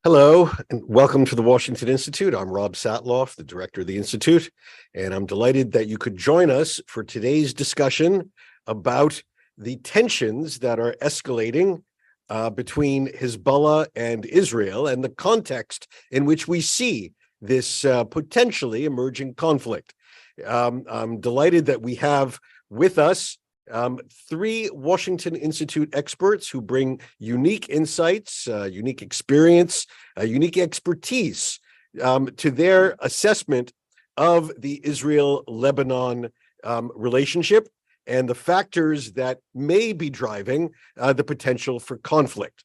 Hello, and welcome to the Washington Institute. I'm Rob Satloff, the director of the Institute, and I'm delighted that you could join us for today's discussion about the tensions that are escalating between Hezbollah and Israel and the context in which we see this potentially emerging conflict. I'm delighted that we have with us three Washington Institute experts who bring unique insights, unique experience, unique expertise to their assessment of the Israel-Lebanon relationship and the factors that may be driving the potential for conflict.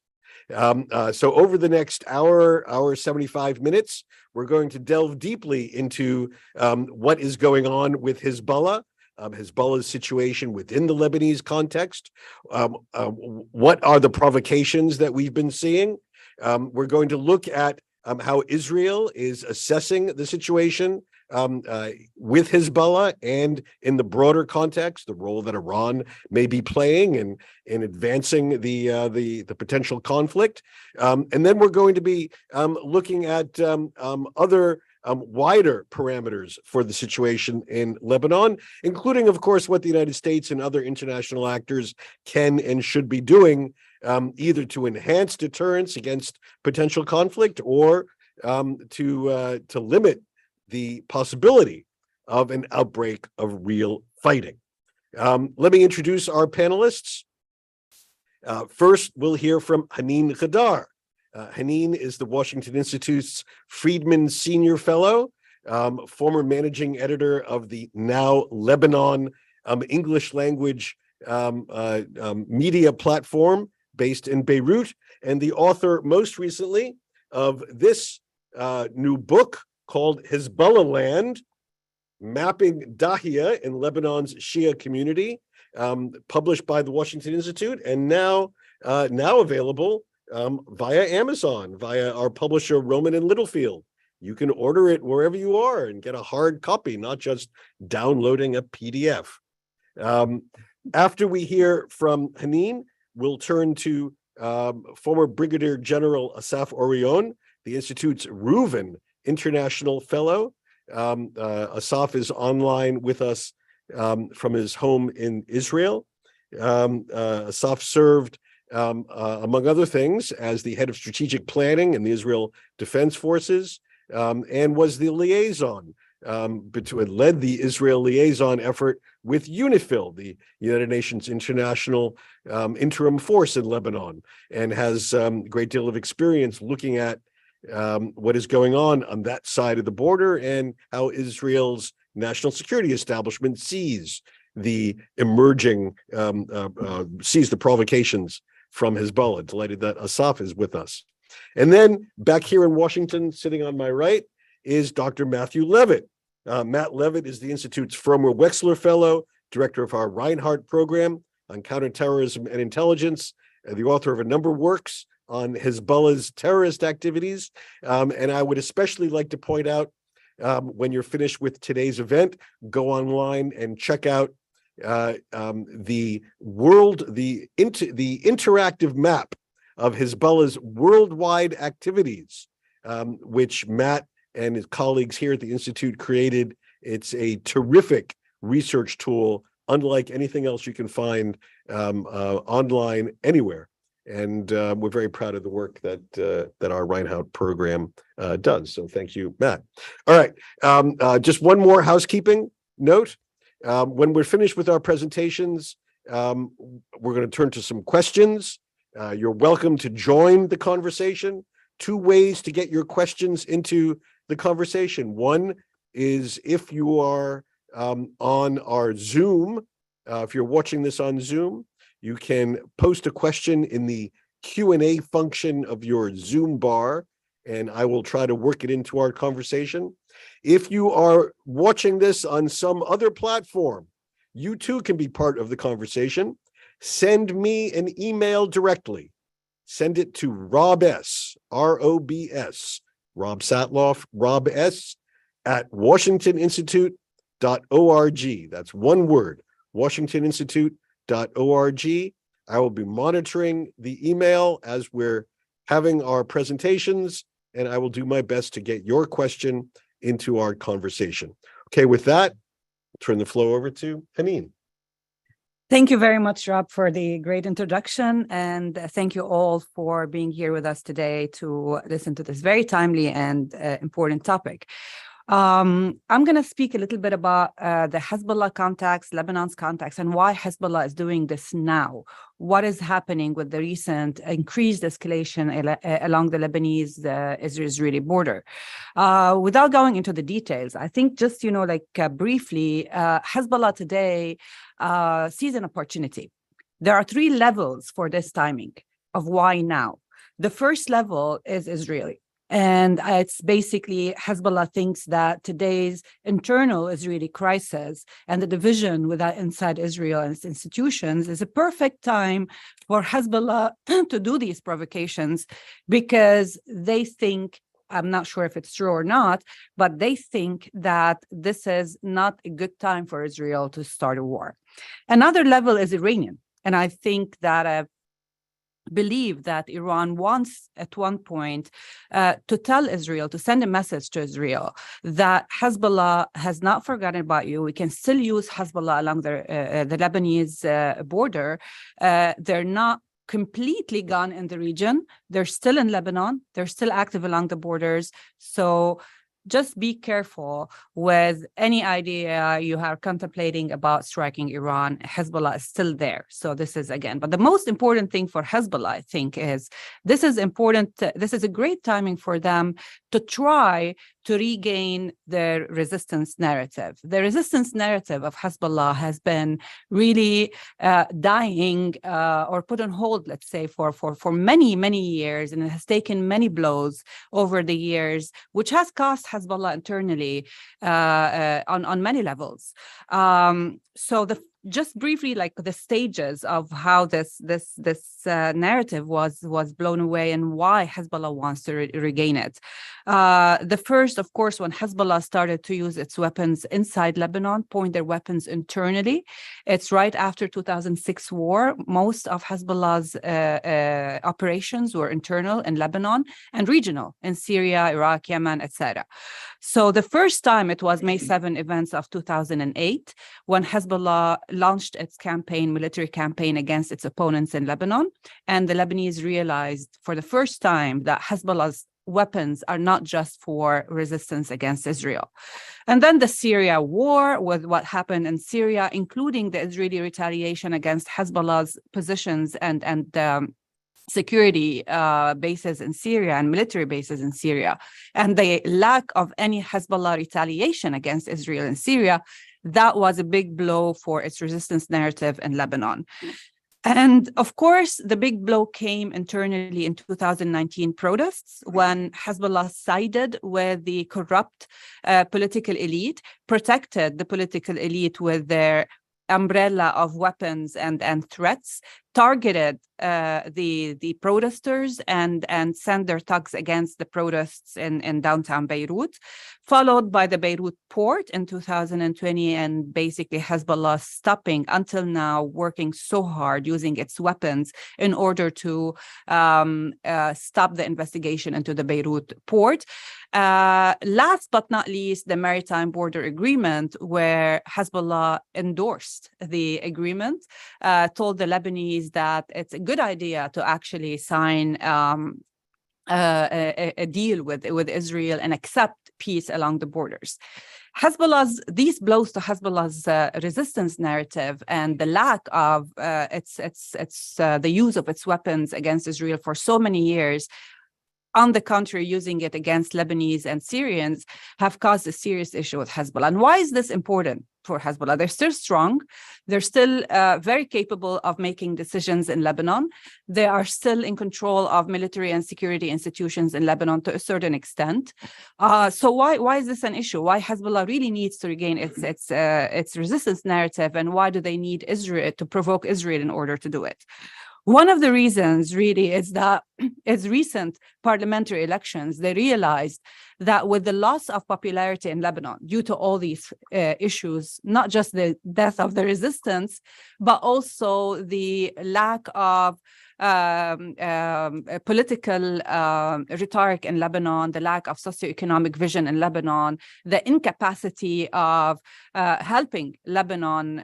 So over the next hour 75 minutes, we're going to delve deeply into what is going on with Hezbollah, Hezbollah's situation within the Lebanese context. What are the provocations that we've been seeing? We're going to look at how Israel is assessing the situation with Hezbollah and in the broader context, the role that Iran may be playing in advancing the potential conflict. And then we're going to be looking at other wider parameters for the situation in Lebanon, including, of course, what the United States and other international actors can and should be doing, either to enhance deterrence against potential conflict or to limit the possibility of an outbreak of real fighting. Let me introduce our panelists. First, we'll hear from Hanin Ghaddar. Hanin is the Washington Institute's Friedmann Senior Fellow, former managing editor of the Now Lebanon English language media platform based in Beirut, and the author most recently of this new book called Hezbollah Land, Mapping Dahiya in Lebanon's Shia Community, published by the Washington Institute and now available via Amazon, via our publisher, Rowman and Littlefield. You can order it wherever you are and get a hard copy, not just downloading a PDF. After we hear from Hanin, we'll turn to former Brigadier General Assaf Orion, the Institute's Rubin International Fellow. Assaf is online with us from his home in Israel. Assaf served among other things, as the head of strategic planning in the Israel Defense Forces, and was the liaison led the Israel liaison effort with UNIFIL, the United Nations International Interim Force in Lebanon, and has a great deal of experience looking at what is going on that side of the border and how Israel's national security establishment sees the emerging, sees the provocations from Hezbollah. Delighted that Assaf is with us. And then back here in Washington, sitting on my right, is Dr. Matthew Levitt. Matt Levitt is the Institute's former Wexler Fellow, director of our Reinhardt program on counterterrorism and intelligence, and the author of a number of works on Hezbollah's terrorist activities. And I would especially like to point out, when you're finished with today's event, go online and check out the interactive map of Hezbollah's worldwide activities, which Matt and his colleagues here at the Institute created. It's a terrific research tool, unlike anything else you can find online anywhere. And we're very proud of the work that our Reinhardt program does. So thank you, Matt. All right, just one more housekeeping note. When we're finished with our presentations, we're going to turn to some questions. You're welcome to join the conversation. Two ways to get your questions into the conversation. One is if you are on our Zoom, if you're watching this on Zoom, you can post a question in the Q&A function of your Zoom bar, and I will try to work it into our conversation. If you are watching this on some other platform, you too can be part of the conversation. Send me an email directly. Send it to Rob S, R-O-B-S, Rob Satloff, Rob S, at WashingtonInstitute.org. That's one word, WashingtonInstitute.org. I will be monitoring the email as we're having our presentations, and I will do my best to get your question into our conversation. Okay, with that, I'll turn the floor over to Hanin. Thank you very much, Rob, for the great introduction. And thank you all for being here with us today to listen to this very timely and important topic. I'm going to speak a little bit about the Hezbollah context, Lebanon's context, and why Hezbollah is doing this now. What is happening with the recent increased escalation along the Lebanese-Israeli border? Without going into the details, I think just, briefly, Hezbollah today sees an opportunity. There are three levels for this timing of why now. The first level is Israeli. And it's basically Hezbollah thinks that today's internal Israeli crisis and the division inside Israel and its institutions is a perfect time for Hezbollah to do these provocations, because they think, I'm not sure if it's true or not, but they think that this is not a good time for Israel to start a war. Another level is Iranian. And I think that believe that Iran wants at one point to tell Israel, to send a message to Israel that Hezbollah has not forgotten about you. We can still use Hezbollah along the Lebanese border. They're not completely gone in the region. They're still in Lebanon. They're still active along the borders. So just be careful with any idea you are contemplating about striking Iran. Hezbollah is still there. So this is again, but the most important thing for Hezbollah, I think, is this is important. This is a great timing for them to try to regain their resistance narrative. The resistance narrative of Hezbollah has been really dying or put on hold, let's say, for many, many years, and it has taken many blows over the years, which has cost Hezbollah internally on many levels. So just briefly, like the stages of how this narrative was blown away and why Hezbollah wants to regain it. The first, of course, when Hezbollah started to use its weapons inside Lebanon, point their weapons internally. It's right after 2006 war. Most of Hezbollah's operations were internal in Lebanon and regional in Syria, Iraq, Yemen, etc. So the first time it was May 7 events of 2008 when Hezbollah launched its military campaign against its opponents in Lebanon. And the Lebanese realized for the first time that Hezbollah's weapons are not just for resistance against Israel. And then the Syria war, with what happened in Syria, including the Israeli retaliation against Hezbollah's positions and security bases in Syria and military bases in Syria, and the lack of any Hezbollah retaliation against Israel in Syria, that was a big blow for its resistance narrative in Lebanon. And of course, the big blow came internally in 2019 protests when Hezbollah sided with the corrupt political elite, protected the political elite with their umbrella of weapons and threats, targeted the protesters and sent their thugs against the protests in downtown Beirut, followed by the Beirut port in 2020, and basically Hezbollah stopping until now working so hard using its weapons in order to stop the investigation into the Beirut port. Last but not least, the Maritime Border Agreement, where Hezbollah endorsed the agreement, told the Lebanese that it's a good idea to actually sign a deal with Israel and accept peace along the borders. These blows to Hezbollah's resistance narrative and the lack of the use of its weapons against Israel for so many years, on the contrary, using it against Lebanese and Syrians, have caused a serious issue with Hezbollah. And why is this important for Hezbollah? They're still strong. They're still very capable of making decisions in Lebanon. They are still in control of military and security institutions in Lebanon to a certain extent. So why is this an issue? Why Hezbollah really needs to regain its resistance narrative, and why do they need Israel to provoke Israel in order to do it? One of the reasons really is that as recent parliamentary elections, they realized that with the loss of popularity in Lebanon due to all these issues, not just the death of the resistance, but also the lack of political rhetoric in Lebanon, the lack of socioeconomic vision in Lebanon, the incapacity of helping Lebanon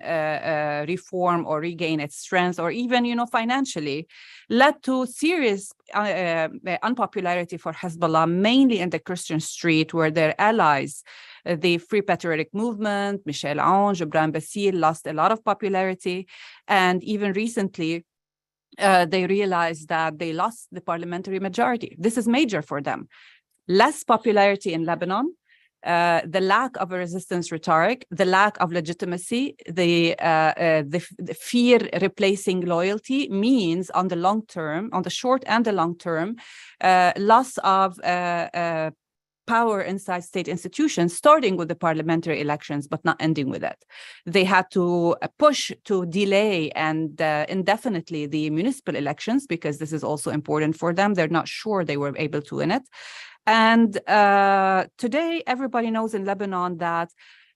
reform or regain its strength, or even, financially, led to serious unpopularity for Hezbollah, mainly in the Christian street, where their allies, the Free Patriotic Movement, Michel Aoun, Gibran Bassil, lost a lot of popularity. And even recently, they realized that they lost the parliamentary majority. This is major for them. Less popularity in Lebanon, the lack of a resistance rhetoric, the lack of legitimacy, the fear replacing loyalty means on the long term, on the short and the long term, loss of power inside state institutions, starting with the parliamentary elections, but not ending with it. They had to push to delay and indefinitely the municipal elections, because this is also important for them. They're not sure they were able to win it. And today, everybody knows in Lebanon that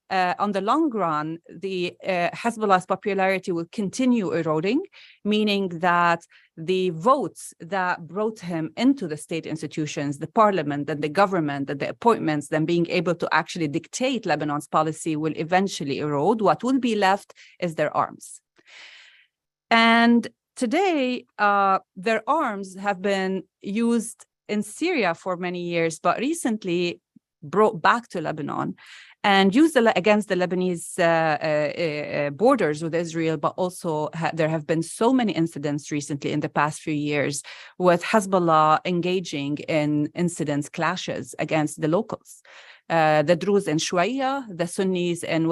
on the long run, the Hezbollah's popularity will continue eroding, meaning that the votes that brought him into the state institutions, the parliament and the government and the appointments, then being able to actually dictate Lebanon's policy will eventually erode. What will be left is their arms. And today, their arms have been used in Syria for many years, but recently brought back to Lebanon and used against the Lebanese borders with Israel, but also there have been so many incidents recently in the past few years with Hezbollah engaging in incidents, clashes against the locals. The Druze in Shuaya, the Sunnis in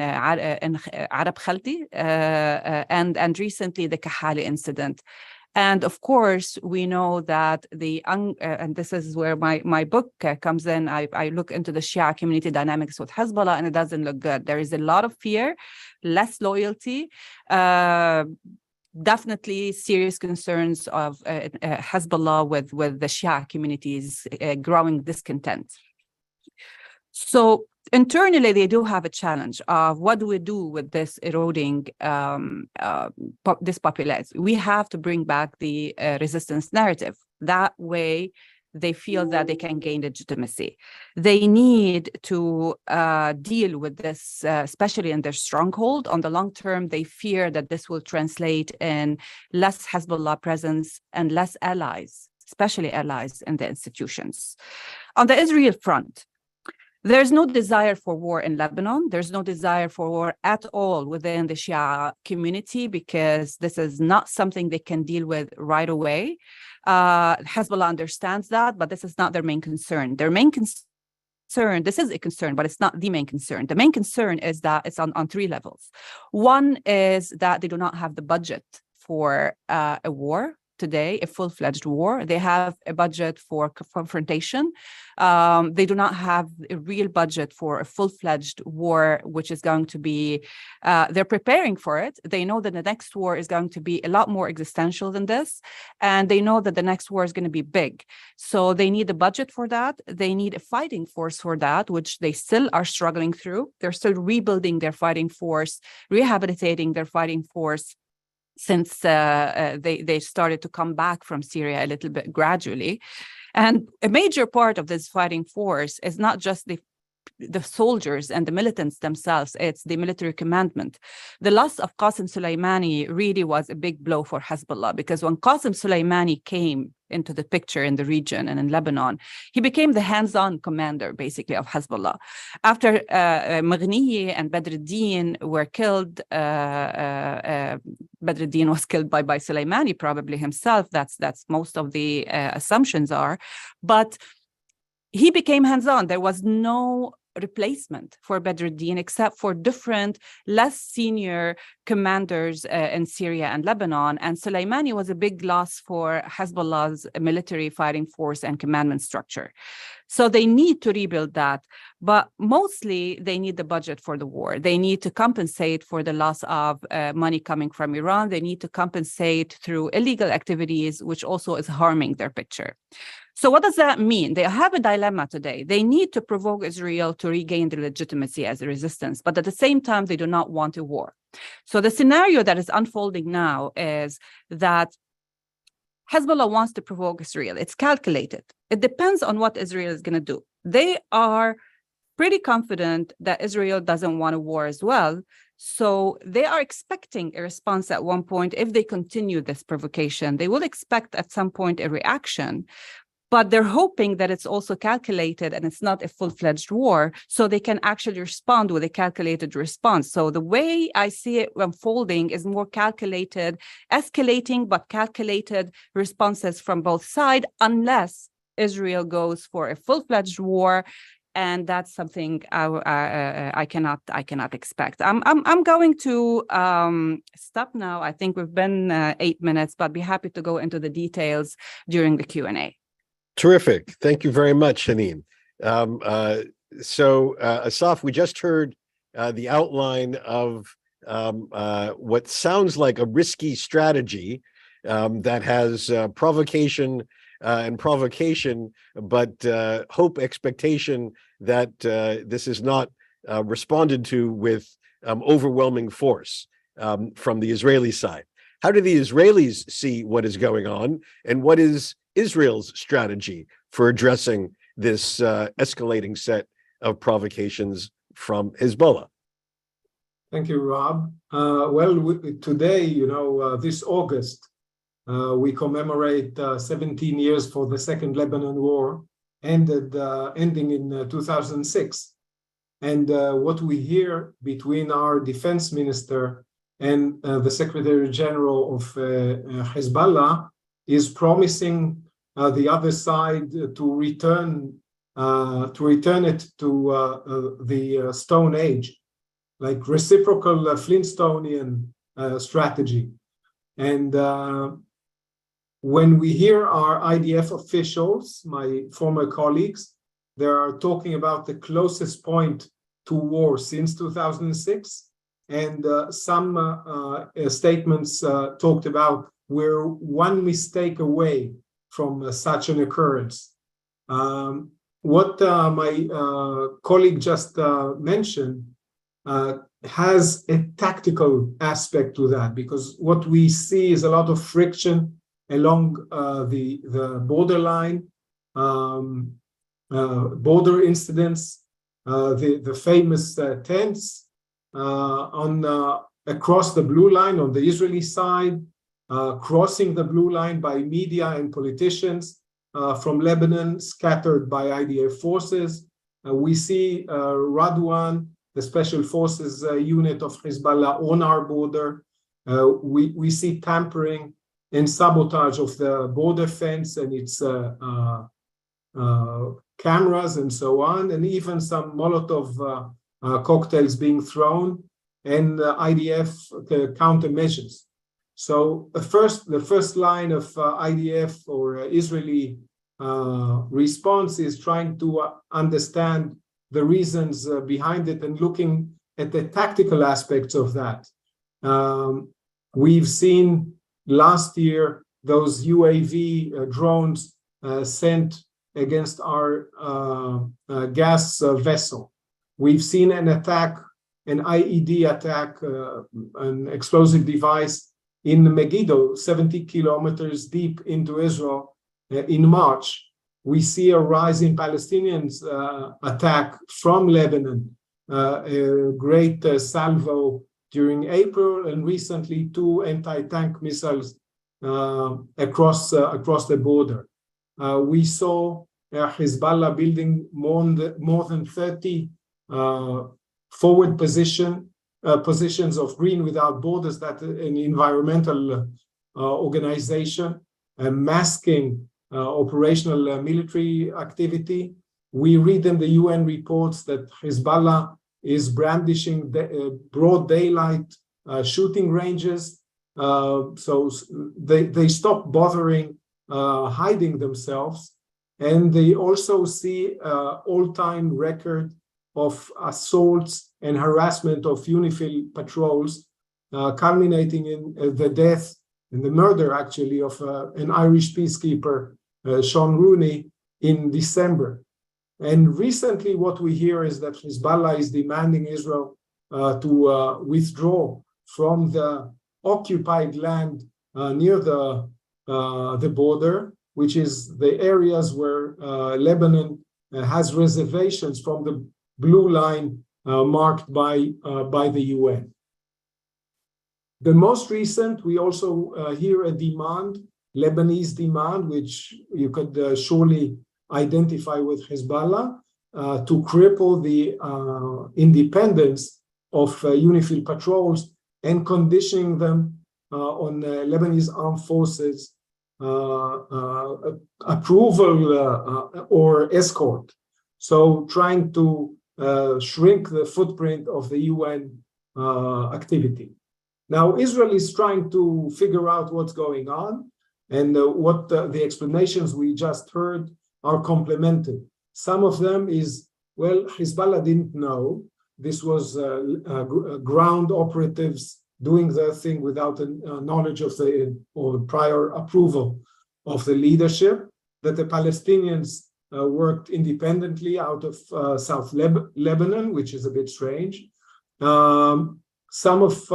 Arab Khalti, and recently the Kahali incident. And of course, we know that and this is where my book comes in. I look into the Shia community dynamics with Hezbollah, and it doesn't look good. There is a lot of fear, less loyalty, definitely serious concerns of Hezbollah with the Shia communities, growing discontent. So internally, they do have a challenge of what do we do with this eroding this popularity. We have to bring back the resistance narrative. That way, they feel that they can gain legitimacy. They need to deal with this, especially in their stronghold. On the long term, they fear that this will translate in less Hezbollah presence and less allies, especially allies in the institutions. On the Israel front, there's no desire for war in Lebanon. There's no desire for war at all within the Shia community, because this is not something they can deal with right away. Hezbollah understands that, but this is not their main concern. Their main concern, this is a concern, but it's not the main concern. The main concern is that it's on three levels. One is that they do not have the budget for a war today, a full-fledged war. They have a budget for confrontation. They do not have a real budget for a full-fledged war, which is going to be, they're preparing for it. They know that the next war is going to be a lot more existential than this. And they know that the next war is going to be big. So they need a budget for that. They need a fighting force for that, which they still are struggling through. They're still rebuilding their fighting force, rehabilitating their fighting force, since they started to come back from Syria a little bit gradually. And a major part of this fighting force is not just the soldiers and the militants themselves, it's the military commandment. The loss of Qasem Soleimani really was a big blow for Hezbollah, because when Qasem Soleimani came into the picture in the region and in Lebanon, he became the hands-on commander, basically, of Hezbollah. After Maghniye and Badruddin were killed, Badruddin was killed by Soleimani, probably himself. That's most of the assumptions are. But he became hands-on. There was no replacement for Badruddin except for different, less senior commanders in Syria and Lebanon. And Soleimani was a big loss for Hezbollah's military fighting force and commandment structure. So they need to rebuild that. But mostly, they need the budget for the war. They need to compensate for the loss of money coming from Iran. They need to compensate through illegal activities, which also is harming their picture. So what does that mean? They have a dilemma today. They need to provoke Israel to regain their legitimacy as a resistance, but at the same time, they do not want a war. So the scenario that is unfolding now is that Hezbollah wants to provoke Israel. It's calculated. It depends on what Israel is going to do. They are pretty confident that Israel doesn't want a war as well. So they are expecting a response at one point. If they continue this provocation, they will expect at some point a reaction. But they're hoping that it's also calculated and it's not a full-fledged war, so they can actually respond with a calculated response. So the way I see it unfolding is more calculated, escalating, but calculated responses from both sides, unless Israel goes for a full-fledged war. And that's something I cannot expect. I'm going to stop now. I think we've been 8 minutes, but be happy to go into the details during the Q&A. Terrific. Thank you very much, Hanin. Assaf, we just heard the outline of what sounds like a risky strategy that has provocation and provocation, but hope, expectation that this is not responded to with overwhelming force from the Israeli side. How do the Israelis see what is going on, and what is Israel's strategy for addressing this escalating set of provocations from Hezbollah? Thank you, Rob. Today, this August, we commemorate 17 years for the Second Lebanon War, ending in 2006. And what we hear between our defense minister and the Secretary General of Hezbollah is promising the other side to return it to the Stone Age, like reciprocal Flintstonian strategy. And when we hear our IDF officials, my former colleagues, they are talking about the closest point to war since 2006, and some statements talked about we're one mistake away from such an occurrence. What my colleague just mentioned has a tactical aspect to that, because what we see is a lot of friction along the borderline, border incidents, the famous tents across the blue line on the Israeli side, crossing the blue line by media and politicians from Lebanon, scattered by IDF forces. We see Radwan, the Special Forces unit of Hezbollah, on our border. We see tampering and sabotage of the border fence and its cameras and so on, and even some Molotov cocktails being thrown, and IDF countermeasures. So the first line of IDF or Israeli response is trying to understand the reasons behind it and looking at the tactical aspects of that. We've seen last year those UAV drones sent against our gas vessel. We've seen an attack, an IED attack, an explosive device in Megiddo, 70 kilometers deep into Israel in March. We see a rise in Palestinians attack from Lebanon, a great salvo during April, and recently 2 anti-tank missiles across the border. We saw Hezbollah building more than 30 forward positions of Green Without Borders, that an environmental organization, masking operational military activity. We read in the UN reports that Hezbollah is brandishing broad daylight shooting ranges. So they stop bothering hiding themselves. And they also see all-time record of assaults and harassment of UNIFIL patrols, culminating in the death and the murder, actually, of an Irish peacekeeper, Sean Rooney, in December. And recently what we hear is that Hezbollah is demanding Israel to withdraw from the occupied land near the the border, which is the areas where Lebanon has reservations from the blue line marked by the UN. The most recent, we also hear a demand, Lebanese demand, which you could surely identify with Hezbollah, to cripple the independence of UNIFIL patrols and conditioning them on Lebanese armed forces approval or escort. So trying to shrink the footprint of the UN activity. Now, Israel is trying to figure out what's going on, and what the explanations we just heard are complemented. Some of them is, well, Hezbollah didn't know. This was ground operatives doing their thing without knowledge of the or prior approval of the leadership, that the Palestinians worked independently out of South Lebanon, which is a bit strange. Some of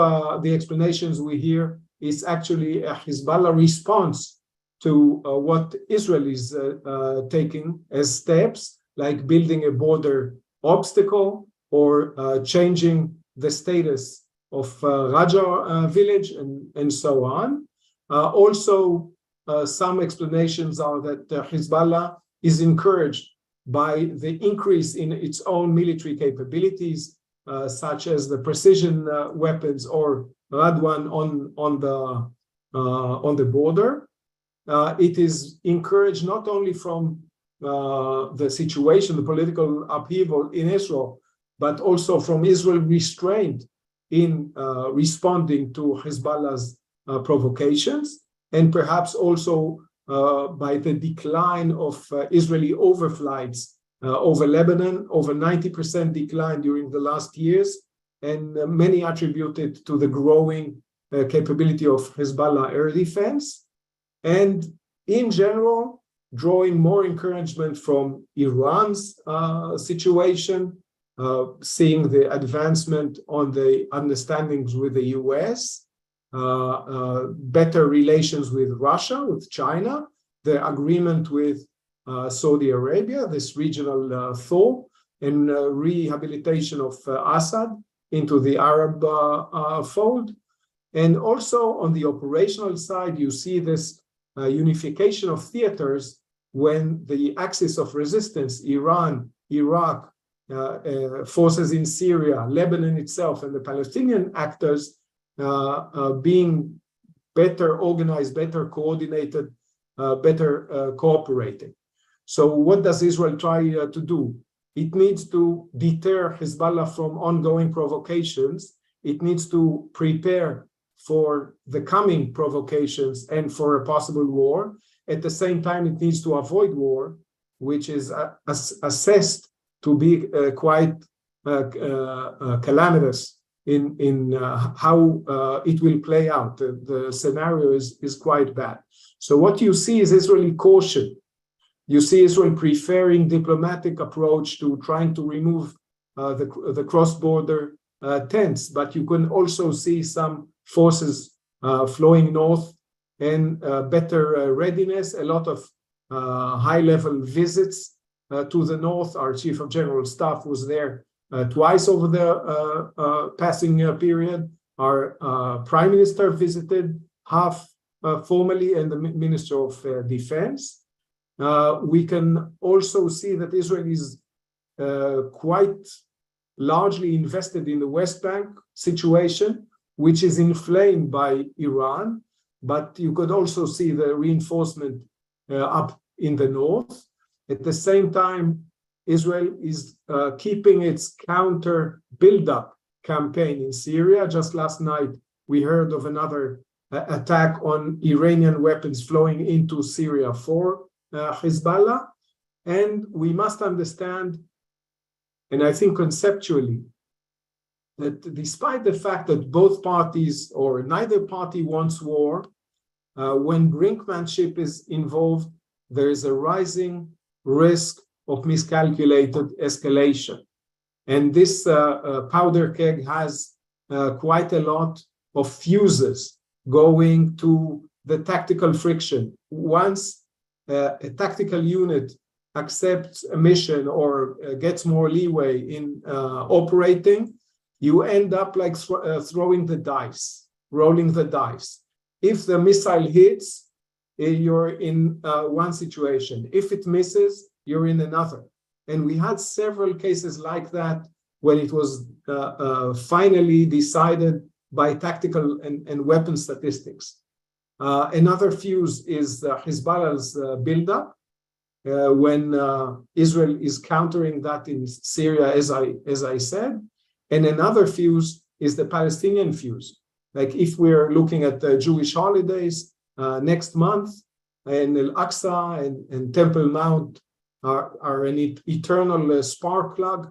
the explanations we hear is actually a Hezbollah response to what Israel is taking as steps, like building a border obstacle or changing the status of Rajah village and so on. Also, some explanations are that Hezbollah is encouraged by the increase in its own military capabilities, such as the precision weapons or Radwan on the border. It is encouraged not only from the situation, the political upheaval in Israel, but also from Israel restraint in responding to Hezbollah's provocations, and perhaps also by the decline of Israeli overflights over Lebanon, over 90% decline during the last years, and many attribute it to the growing capability of Hezbollah air defense, and in general, drawing more encouragement from Iran's situation, seeing the advancement on the understandings with the US, better relations with Russia, with China, the agreement with Saudi Arabia, this regional thaw, and rehabilitation of Assad into the Arab fold. And also on the operational side, you see this unification of theaters when the axis of resistance, Iran, Iraq, forces in Syria, Lebanon itself, and the Palestinian actors being better organized, better coordinated, better cooperating. So what does Israel try to do? It needs to deter Hezbollah from ongoing provocations. It needs to prepare for the coming provocations and for a possible war. At the same time, it needs to avoid war, which is assessed to be quite calamitous in how it will play out. The scenario is quite bad. So what you see is Israeli caution. You see Israel preferring diplomatic approach to trying to remove the cross-border tents, but you can also see some forces flowing north and better readiness, a lot of high-level visits to the north. Our Chief of General Staff was there twice over the passing period. Our Prime Minister visited half formally, and the Minister of Defense. We can also see that Israel is quite largely invested in the West Bank situation, which is inflamed by Iran, but you could also see the reinforcement up in the north. At the same time, Israel is keeping its counter build-up campaign in Syria. Just last night, we heard of another attack on Iranian weapons flowing into Syria for Hezbollah. And we must understand, and I think conceptually, that despite the fact that both parties or neither party wants war, when brinkmanship is involved, there is a rising risk of miscalculated escalation. And this powder keg has quite a lot of fuses going to the tactical friction. Once a tactical unit accepts a mission or gets more leeway in operating, you end up like throwing the dice, rolling the dice. If the missile hits, you're in one situation. If it misses, you're in another. And we had several cases like that when it was finally decided by tactical and weapon statistics. Another fuse is Hezbollah's buildup. When Israel is countering that in Syria, as I said. And another fuse is the Palestinian fuse. Like if we're looking at the Jewish holidays next month, and Al-Aqsa and Temple Mount are an eternal spark plug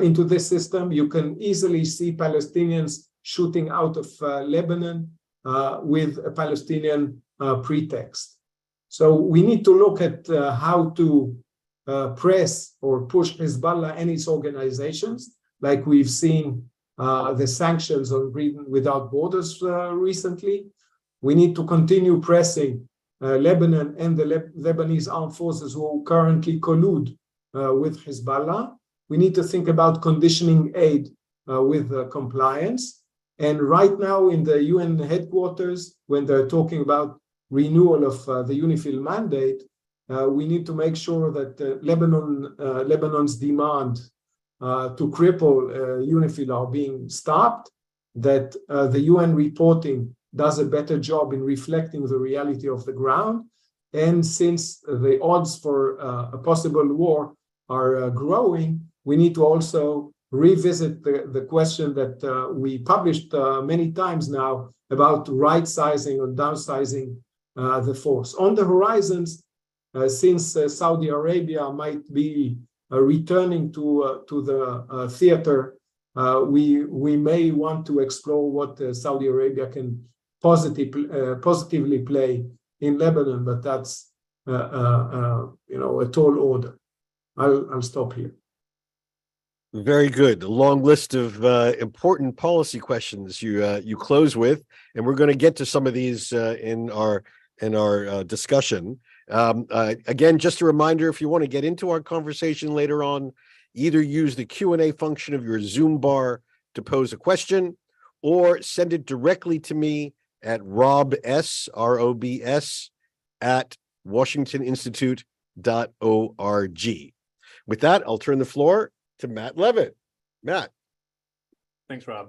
into this system, you can easily see Palestinians shooting out of Lebanon with a Palestinian pretext. So we need to look at how to press or push Hezbollah and its organizations, like we've seen the sanctions on Britain Without Borders recently. We need to continue pressing Lebanon and the Lebanese armed forces who currently collude with Hezbollah. We need to think about conditioning aid with compliance. And right now in the UN headquarters, when they're talking about renewal of the UNIFIL mandate, we need to make sure that Lebanon's demand to cripple UNIFIL are being stopped, that the UN reporting does a better job in reflecting the reality of the ground. And since the odds for a possible war are growing, we need to also revisit the question that we published many times now about right-sizing or downsizing the force. On the horizons, since Saudi Arabia might be returning to the theater, we may want to explore what Saudi Arabia can positively play in Lebanon, but that's a tall order. I'll stop here. Very good. A long list of important policy questions you close with, and we're going to get to some of these in our discussion. Again, just a reminder, if you want to get into our conversation later on, either use the Q&A function of your Zoom bar to pose a question, or send it directly to me at robs, R-O-B-S, at washingtoninstitute.org. With that, I'll turn the floor to Matt Levitt. Matt. Thanks, Rob.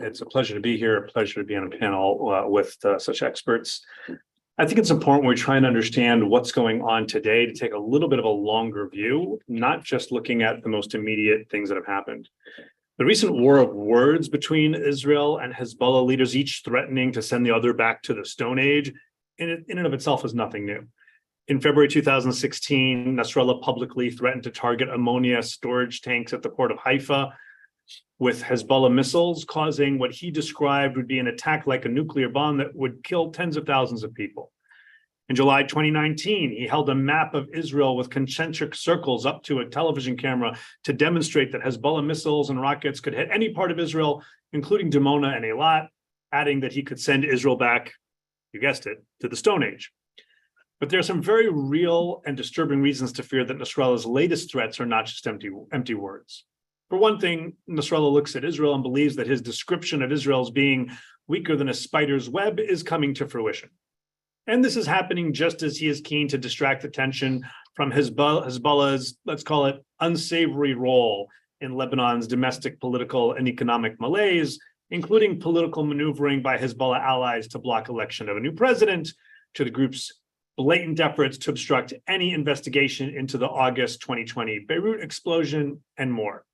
It's a pleasure to be here, a pleasure to be on a panel with such experts. I think it's important when we try and understand what's going on today to take a little bit of a longer view, not just looking at the most immediate things that have happened. The recent war of words between Israel and Hezbollah leaders, each threatening to send the other back to the Stone Age, in and of itself is nothing new. In February 2016, Nasrallah publicly threatened to target ammonia storage tanks at the port of Haifa with Hezbollah missiles, causing what he described would be an attack like a nuclear bomb that would kill tens of thousands of people. In July 2019, he held a map of Israel with concentric circles up to a television camera to demonstrate that Hezbollah missiles and rockets could hit any part of Israel, including Dimona and Eilat, adding that he could send Israel back, you guessed it, to the Stone Age. But there are some very real and disturbing reasons to fear that Nasrallah's latest threats are not just empty words. For one thing, Nasrallah looks at Israel and believes that his description of Israel as being weaker than a spider's web is coming to fruition. And this is happening just as he is keen to distract attention from Hezbollah's, let's call it, unsavory role in Lebanon's domestic political and economic malaise, including political maneuvering by Hezbollah allies to block election of a new president, to the group's blatant efforts to obstruct any investigation into the August 2020 Beirut explosion, and more.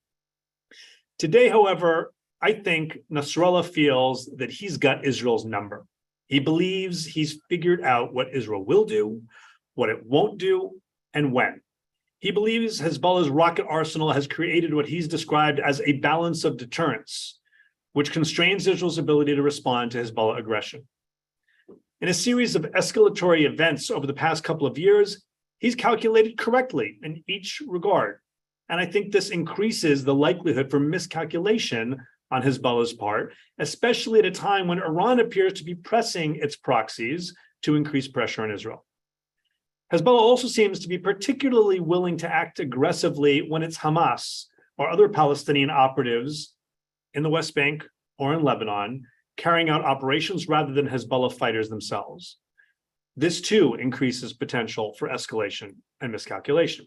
Today, however, I think Nasrallah feels that he's got Israel's number. He believes he's figured out what Israel will do, what it won't do, and when. He believes Hezbollah's rocket arsenal has created what he's described as a balance of deterrence, which constrains Israel's ability to respond to Hezbollah aggression. In a series of escalatory events over the past couple of years, he's calculated correctly in each regard. And I think this increases the likelihood for miscalculation on Hezbollah's part, especially at a time when Iran appears to be pressing its proxies to increase pressure on Israel. Hezbollah also seems to be particularly willing to act aggressively when it's Hamas or other Palestinian operatives in the West Bank or in Lebanon carrying out operations rather than Hezbollah fighters themselves. This too increases potential for escalation and miscalculation.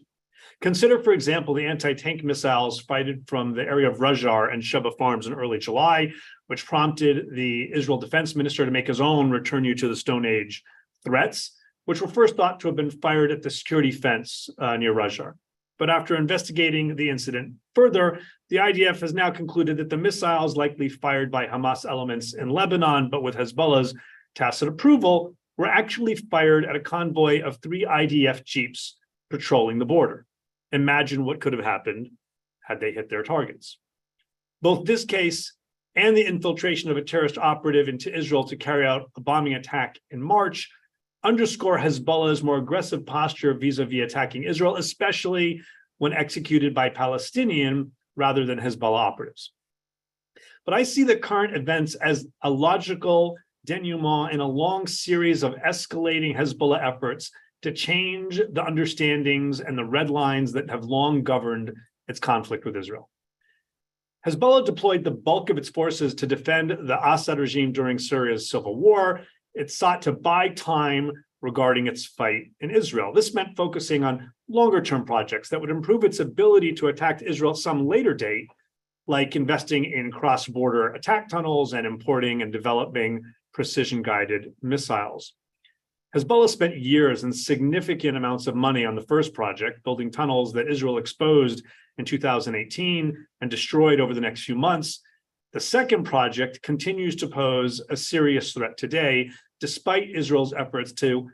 Consider, for example, the anti-tank missiles fired from the area of Rajar and Sheba Farms in early July, which prompted the Israel Defense Minister to make his own return you to the Stone Age threats, which were first thought to have been fired at the security fence near Rajar. But after investigating the incident further, the IDF has now concluded that the missiles likely fired by Hamas elements in Lebanon, but with Hezbollah's tacit approval, were actually fired at a convoy of 3 IDF jeeps patrolling the border. Imagine what could have happened had they hit their targets. Both this case and the infiltration of a terrorist operative into Israel to carry out a bombing attack in March underscore Hezbollah's more aggressive posture vis-a-vis attacking Israel, especially when executed by Palestinian rather than Hezbollah operatives. But I see the current events as a logical denouement in a long series of escalating Hezbollah efforts to change the understandings and the red lines that have long governed its conflict with Israel. Hezbollah deployed the bulk of its forces to defend the Assad regime during Syria's civil war. It sought to buy time regarding its fight in Israel. This meant focusing on longer-term projects that would improve its ability to attack Israel at some later date, like investing in cross-border attack tunnels and importing and developing precision-guided missiles. Hezbollah spent years and significant amounts of money on the first project, building tunnels that Israel exposed in 2018 and destroyed over the next few months. The second project continues to pose a serious threat today, despite Israel's efforts to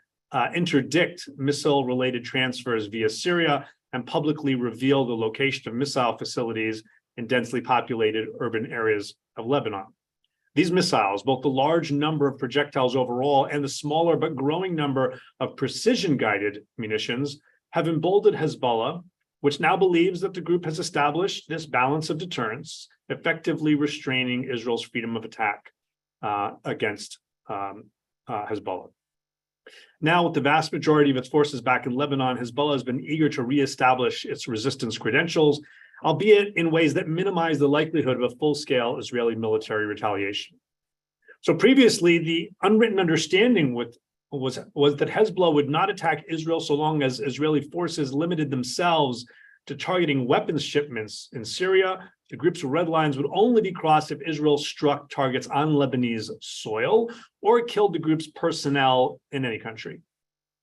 interdict missile-related transfers via Syria and publicly reveal the location of missile facilities in densely populated urban areas of Lebanon. These missiles, both the large number of projectiles overall and the smaller but growing number of precision-guided munitions, have emboldened Hezbollah, which now believes that the group has established this balance of deterrence, effectively restraining Israel's freedom of attack against Hezbollah. Now, with the vast majority of its forces back in Lebanon, Hezbollah has been eager to reestablish its resistance credentials, albeit in ways that minimize the likelihood of a full-scale Israeli military retaliation. So previously, the unwritten understanding was that Hezbollah would not attack Israel so long as Israeli forces limited themselves to targeting weapons shipments in Syria. The group's red lines would only be crossed if Israel struck targets on Lebanese soil or killed the group's personnel in any country.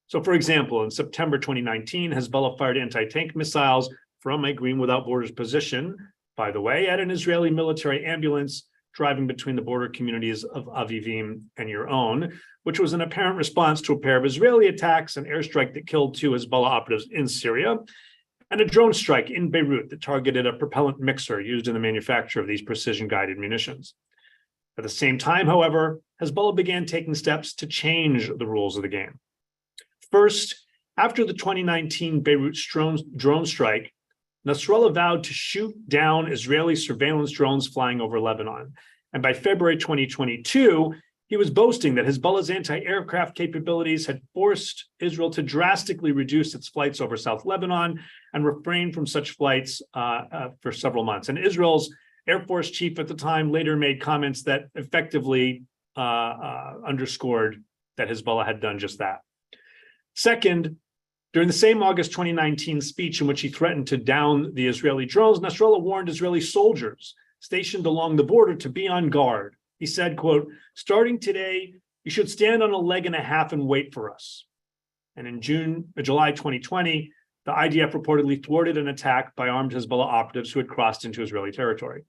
So, for example, in September 2019, Hezbollah fired anti-tank missiles from a Green Without Borders position, by the way, at an Israeli military ambulance driving between the border communities of Avivim and your own, which was an apparent response to a pair of Israeli attacks, an airstrike that killed 2 Hezbollah operatives in Syria, and a drone strike in Beirut that targeted a propellant mixer used in the manufacture of these precision-guided munitions. At the same time, however, Hezbollah began taking steps to change the rules of the game. First, after the 2019 Beirut drone strike, Nasrallah vowed to shoot down Israeli surveillance drones flying over Lebanon. And by February 2022, he was boasting that Hezbollah's anti-aircraft capabilities had forced Israel to drastically reduce its flights over South Lebanon and refrain from such flights for several months. And Israel's Air Force chief at the time later made comments that effectively underscored that Hezbollah had done just that. Second, during the same August 2019 speech in which he threatened to down the Israeli drones, Nasrallah warned Israeli soldiers stationed along the border to be on guard. He said, quote, "Starting today, you should stand on a leg and a half and wait for us." And in July 2020, the IDF reportedly thwarted an attack by armed Hezbollah operatives who had crossed into Israeli territory.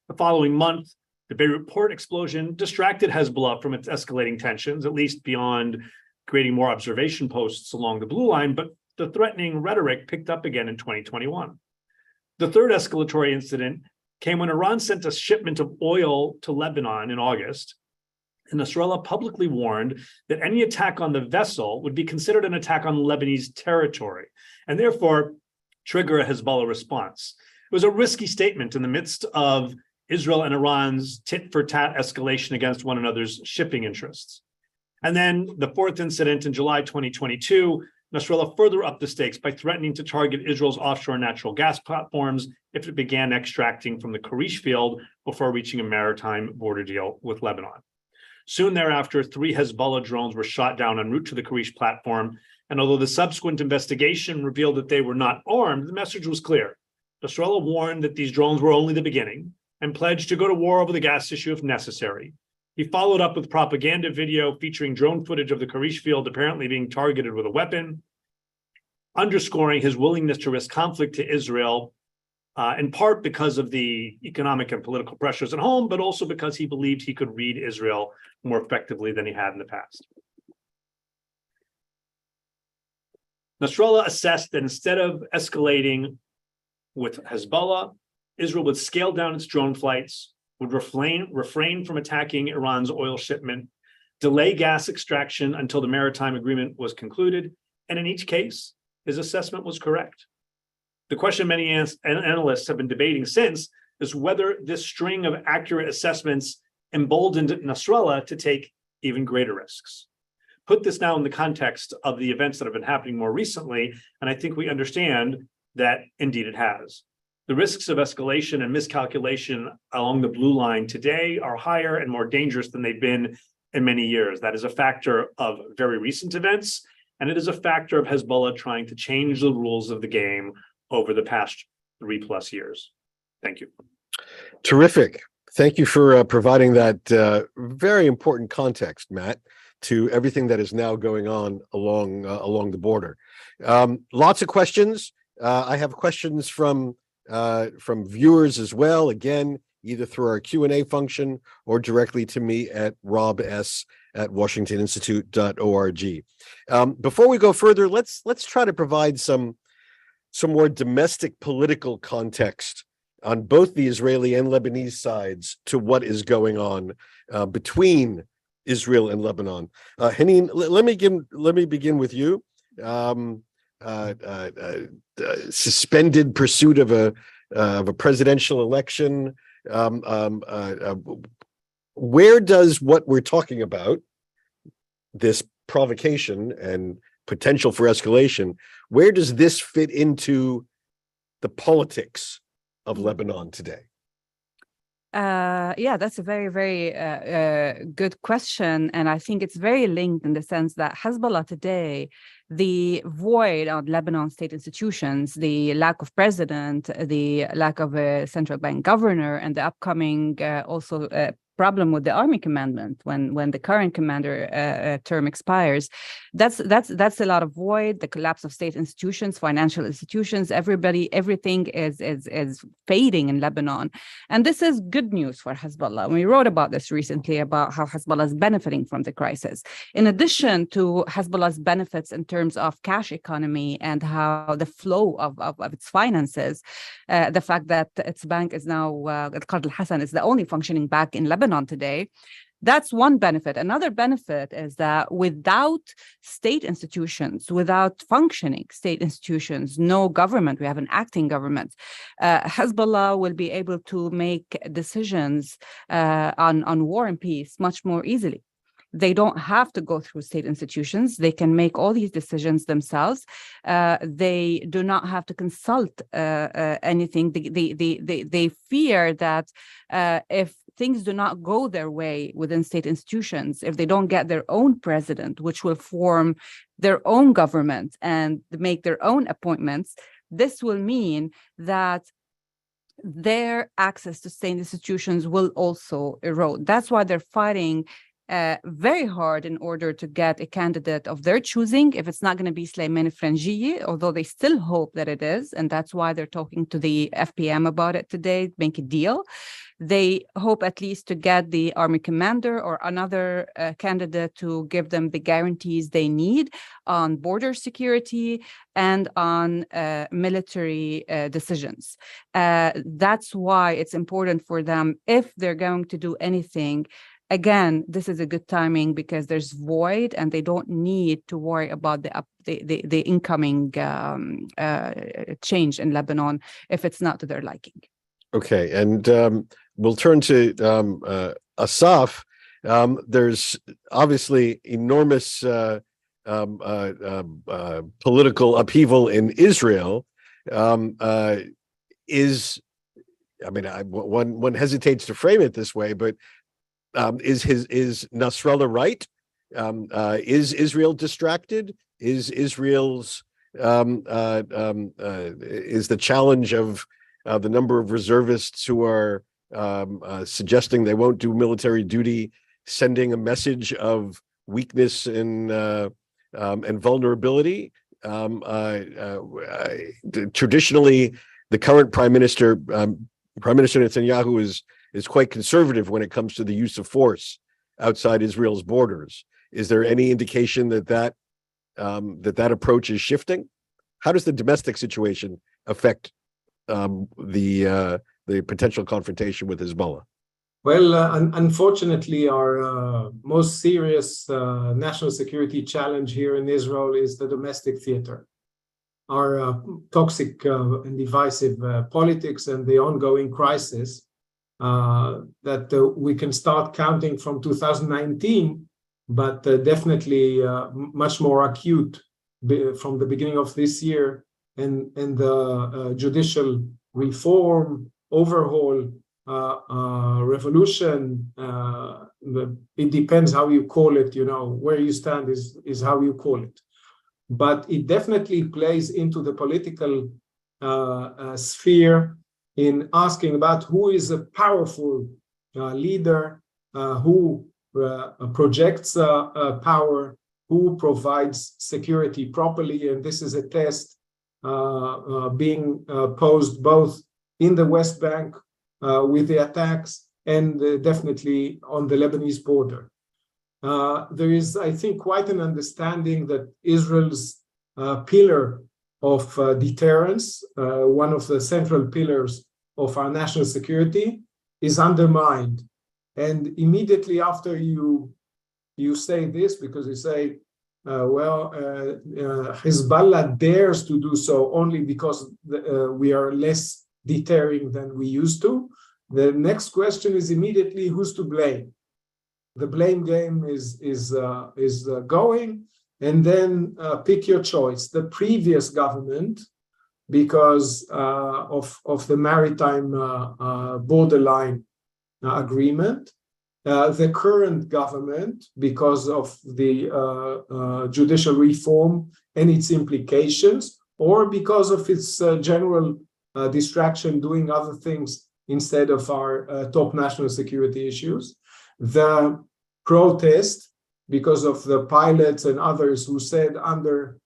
The following month, the Beirut port explosion distracted Hezbollah from its escalating tensions, at least beyond creating more observation posts along the blue line, but the threatening rhetoric picked up again in 2021. The third escalatory incident came when Iran sent a shipment of oil to Lebanon in August, and Nasrallah publicly warned that any attack on the vessel would be considered an attack on Lebanese territory, and therefore trigger a Hezbollah response. It was a risky statement in the midst of Israel and Iran's tit-for-tat escalation against one another's shipping interests. And then the fourth incident in July 2022, Nasrallah further upped the stakes by threatening to target Israel's offshore natural gas platforms if it began extracting from the Karish field before reaching a maritime border deal with Lebanon. Soon thereafter, 3 Hezbollah drones were shot down en route to the Karish platform, and although the subsequent investigation revealed that they were not armed, the message was clear. Nasrallah warned that these drones were only the beginning and pledged to go to war over the gas issue if necessary. He followed up with propaganda video featuring drone footage of the Karish field apparently being targeted with a weapon, underscoring his willingness to risk conflict to Israel, in part because of the economic and political pressures at home, but also because he believed he could read Israel more effectively than he had in the past. Nasrallah assessed that instead of escalating with Hezbollah, Israel would scale down its drone flights, would refrain from attacking Iran's oil shipment, delay gas extraction until the maritime agreement was concluded, and in each case, his assessment was correct. The question many analysts have been debating since is whether this string of accurate assessments emboldened Nasrallah to take even greater risks. Put this now in the context of the events that have been happening more recently, and I think we understand that indeed it has. The risks of escalation and miscalculation along the blue line today are higher and more dangerous than they've been in many years. That is a factor of very recent events, and it is a factor of Hezbollah trying to change the rules of the game over the past 3+ years. Thank you. Terrific. Thank you for providing that very important context, Matt, to everything that is now going on along the border. Lots of questions. I have questions from viewers as well. Again, either through our Q&A function or directly to me at robs@washingtoninstitute.org. Before we go further, let's try to provide some more domestic political context on both the Israeli and Lebanese sides to what is going on between Israel and Lebanon. Hanin, let me begin with you. Suspended pursuit of a presidential election. Where does what we're talking about, this provocation and potential for escalation, where does this fit into the politics of Lebanon today? Yeah, that's a very, very good question. And I think it's very linked in the sense that Hezbollah today, the void on Lebanon state institutions, the lack of president, the lack of a central bank governor, and the upcoming also problem with the army commandment when the current commander term expires, that's a lot of void. The collapse of state institutions, financial institutions, everything is fading in Lebanon, and this is good news for Hezbollah. We wrote about this recently about how Hezbollah is benefiting from the crisis. In addition to Hezbollah's benefits in terms of cash economy and how the flow of its finances, the fact that its bank is now Qard al-Hassan is the only functioning bank in Lebanon today. That's one benefit. Another benefit is that without state institutions, without functioning state institutions, no government, we have an acting government, Hezbollah will be able to make decisions on war and peace much more easily. They don't have to go through state institutions. They can make all these decisions themselves. They do not have to consult anything. They fear that if things do not go their way within state institutions, if they don't get their own president, which will form their own government and make their own appointments, this will mean that their access to state institutions will also erode. That's why they're fighting very hard in order to get a candidate of their choosing. If it's not going to be Sleiman Frangieh, although they still hope that it is, and that's why they're talking to the FPM about it today, make a deal. They hope at least to get the army commander or another candidate to give them the guarantees they need on border security and on military decisions. That's why it's important for them, if they're going to do anything. Again, this is a good timing because there's void and they don't need to worry about the incoming change in Lebanon if it's not to their liking. Okay, and we'll turn to Assaf. There's obviously enormous political upheaval in Israel. One hesitates to frame it this way, but is Nasrallah right? Is Israel distracted? Is Israel's is the challenge of the number of reservists who are suggesting they won't do military duty sending a message of weakness and vulnerability? Traditionally, the current Prime Minister Netanyahu is quite conservative when it comes to the use of force outside Israel's borders. Is there any indication that approach is shifting? How does the domestic situation affect the potential confrontation with Hezbollah? Well, unfortunately, our most serious national security challenge here in Israel is the domestic theater. Our toxic and divisive politics and the ongoing crisis that we can start counting from 2019, but definitely much more acute from the beginning of this year, and the judicial reform, overhaul, revolution. It depends how you call it, where you stand is how you call it. But it definitely plays into the political sphere in asking about who is a powerful leader, who projects power, who provides security properly. And this is a test being posed both in the West Bank with the attacks and definitely on the Lebanese border. There is, I think, quite an understanding that Israel's pillar of deterrence, one of the central pillars of our national security, is undermined. And immediately after you say this, because you say, Hezbollah dares to do so only because we are less deterring than we used to, the next question is immediately who's to blame. The blame game is going, and then pick your choice. The previous government, because of the maritime borderline agreement, the current government, because of the judicial reform and its implications, or because of its general distraction doing other things instead of our top national security issues. The protest, because of the pilots and others who said under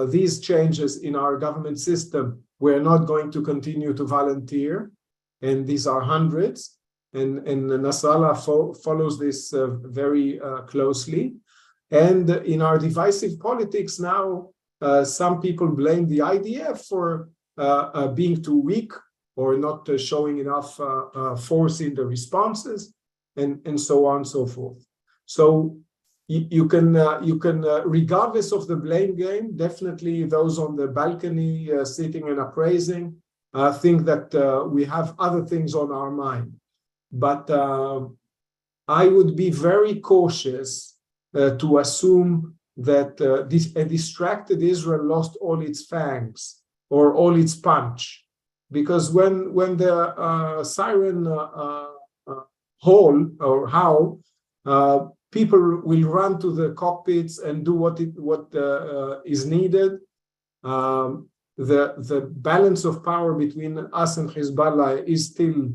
these changes in our government system, we're not going to continue to volunteer. And these are hundreds. And Nasrallah follows this very closely. And in our divisive politics now, some people blame the IDF for being too weak or not showing enough force in the responses, and so on and so forth. So you can regardless of the blame game, definitely those on the balcony sitting and appraising think that we have other things on our mind. But I would be very cautious to assume that a distracted Israel lost all its fangs or all its punch, because when the siren howl, people will run to the cockpits and do what is needed. The balance of power between us and Hezbollah is still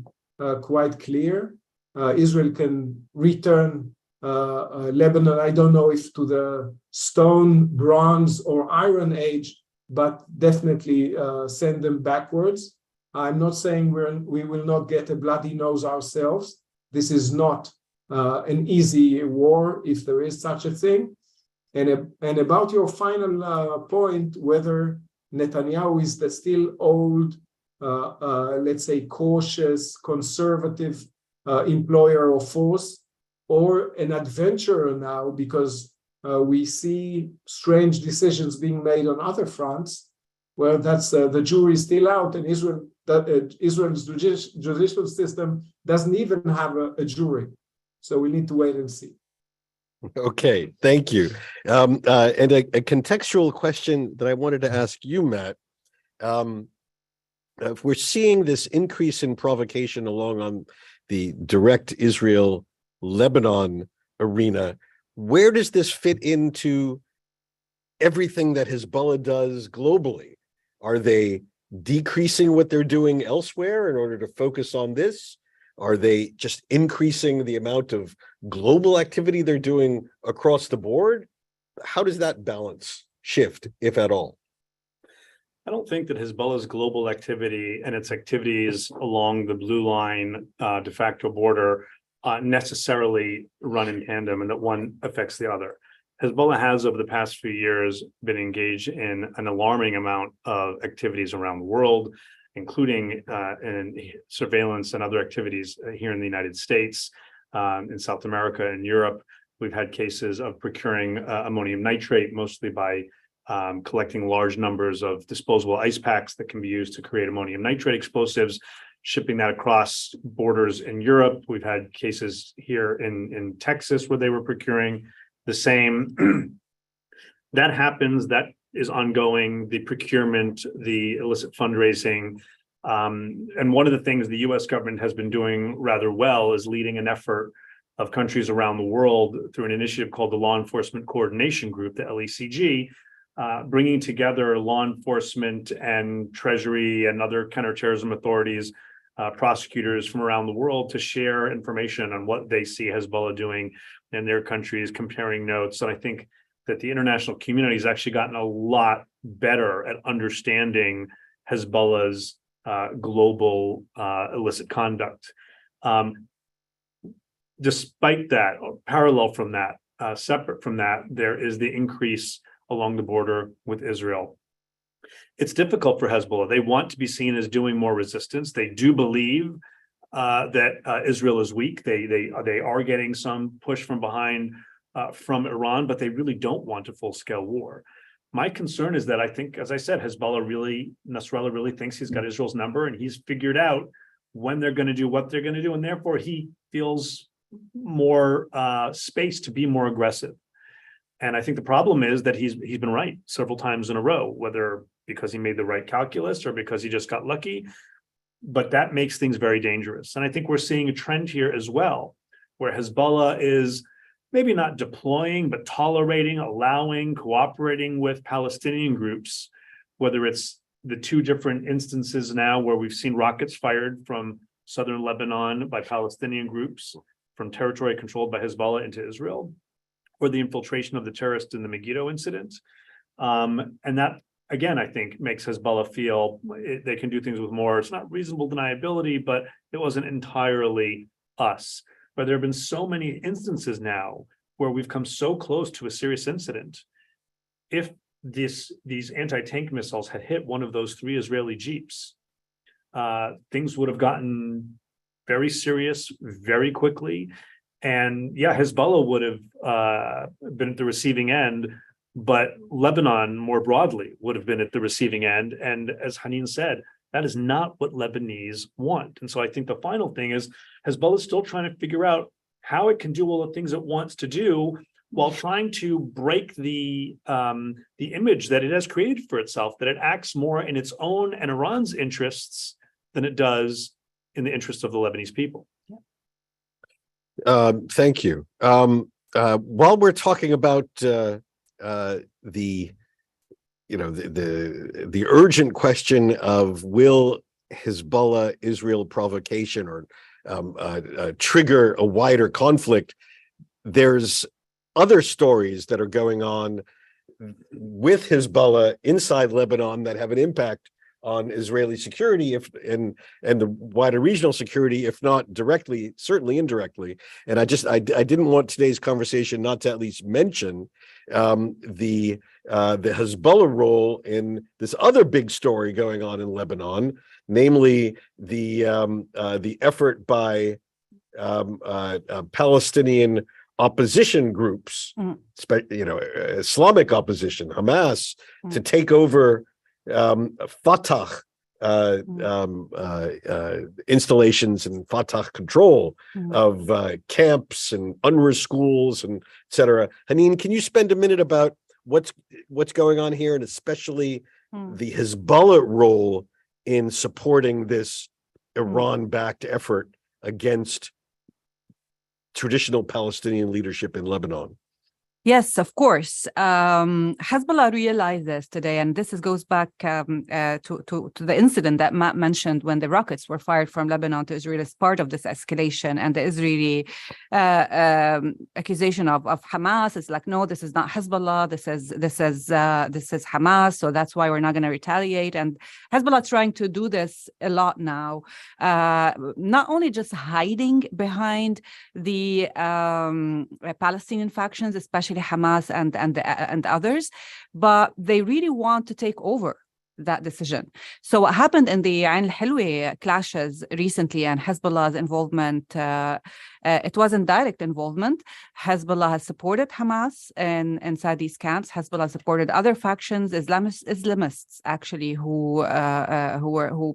quite clear. Israel can return Lebanon, I don't know if to the stone, bronze, or iron age, but definitely send them backwards. I'm not saying we will not get a bloody nose ourselves. This is not an easy war, if there is such a thing. And about your final point, whether Netanyahu is the still old, let's say, cautious, conservative employer of force, or an adventurer now, because we see strange decisions being made on other fronts. Well, that's the jury is still out, and Israel's judicial system doesn't even have a jury. So we need to wait and see. Okay, thank you. And a contextual question that I wanted to ask you, Matt. If we're seeing this increase in provocation along on the direct Israel-Lebanon arena, where does this fit into everything that Hezbollah does globally? Are they decreasing what they're doing elsewhere in order to focus on this? Are they just increasing the amount of global activity they're doing across the board? How does that balance shift, if at all? I don't think that Hezbollah's global activity and its activities along the blue line de facto border necessarily run in tandem and that one affects the other. Hezbollah has, over the past few years, been engaged in an alarming amount of activities around the world, including in surveillance and other activities here in the United States, in South America and Europe. We've had cases of procuring ammonium nitrate, mostly by collecting large numbers of disposable ice packs that can be used to create ammonium nitrate explosives, shipping that across borders in Europe. We've had cases here in Texas where they were procuring the same. That happens, that is ongoing, the procurement, the illicit fundraising. And one of the things the US government has been doing rather well is leading an effort of countries around the world through an initiative called the Law Enforcement Coordination Group, the LECG, bringing together law enforcement and Treasury and other counterterrorism authorities, prosecutors from around the world to share information on what they see Hezbollah doing in their countries, comparing notes. And I think that the international community has actually gotten a lot better at understanding Hezbollah's global illicit conduct. Despite that, or parallel from that, separate from that, there is the increase along the border with Israel. It's difficult for Hezbollah. They want to be seen as doing more resistance. They do believe that Israel is weak. They are getting some push from behind from Iran, but they really don't want a full-scale war. My concern is that I think, as I said, Nasrallah really thinks he's got Israel's number, and he's figured out when they're going to do what they're going to do, and therefore he feels more space to be more aggressive. And I think the problem is that he's been right several times in a row, whether because he made the right calculus or because he just got lucky. But that makes things very dangerous. And I think we're seeing a trend here as well, where Hezbollah is maybe not deploying, but tolerating, allowing, cooperating with Palestinian groups, whether it's the two different instances now where we've seen rockets fired from southern Lebanon by Palestinian groups from territory controlled by Hezbollah into Israel, or the infiltration of the terrorists in the Megiddo incident. And that, again, I think makes Hezbollah feel they can do things with more, it's not reasonable deniability, but it wasn't entirely us. But there have been so many instances now where we've come so close to a serious incident. If these anti-tank missiles had hit one of those 3 Israeli Jeeps, things would have gotten very serious very quickly. And yeah, Hezbollah would have been at the receiving end, but Lebanon more broadly would have been at the receiving end. And as Hanin said, that is not what Lebanese want. And so I think the final thing is Hezbollah is still trying to figure out how it can do all the things it wants to do while trying to break the image that it has created for itself, that it acts more in its own and Iran's interests than it does in the interests of the Lebanese people. Thank you. While we're talking about the urgent question of will Hezbollah Israel provocation or trigger a wider conflict, there's other stories that are going on with Hezbollah inside Lebanon that have an impact on Israeli security and the wider regional security, if not directly, certainly indirectly. And I didn't want today's conversation not to at least mention the Hezbollah role in this other big story going on in Lebanon, namely the effort by Palestinian opposition groups, Islamic opposition, Hamas, to take over Fatah installations and Fatah control of camps and UNRWA schools and et cetera. Hanin, can you spend a minute about what's going on here, and especially the Hezbollah role in supporting this Iran-backed effort against traditional Palestinian leadership in Lebanon? Yes, of course. Hezbollah realized this today, and this goes back to the incident that Matt mentioned when the rockets were fired from Lebanon to Israel as part of this escalation, and the Israeli accusation of Hamas is like, no, this is not Hezbollah. This is Hamas. So that's why we're not going to retaliate. And Hezbollah trying to do this a lot now, not only just hiding behind the Palestinian factions, especially Hamas and others, but they really want to take over that decision. So what happened in the Ain al-Hilwi clashes recently and Hezbollah's involvement, it wasn't direct involvement. Hezbollah has supported Hamas inside these camps. Hezbollah supported other factions, Islamists actually, who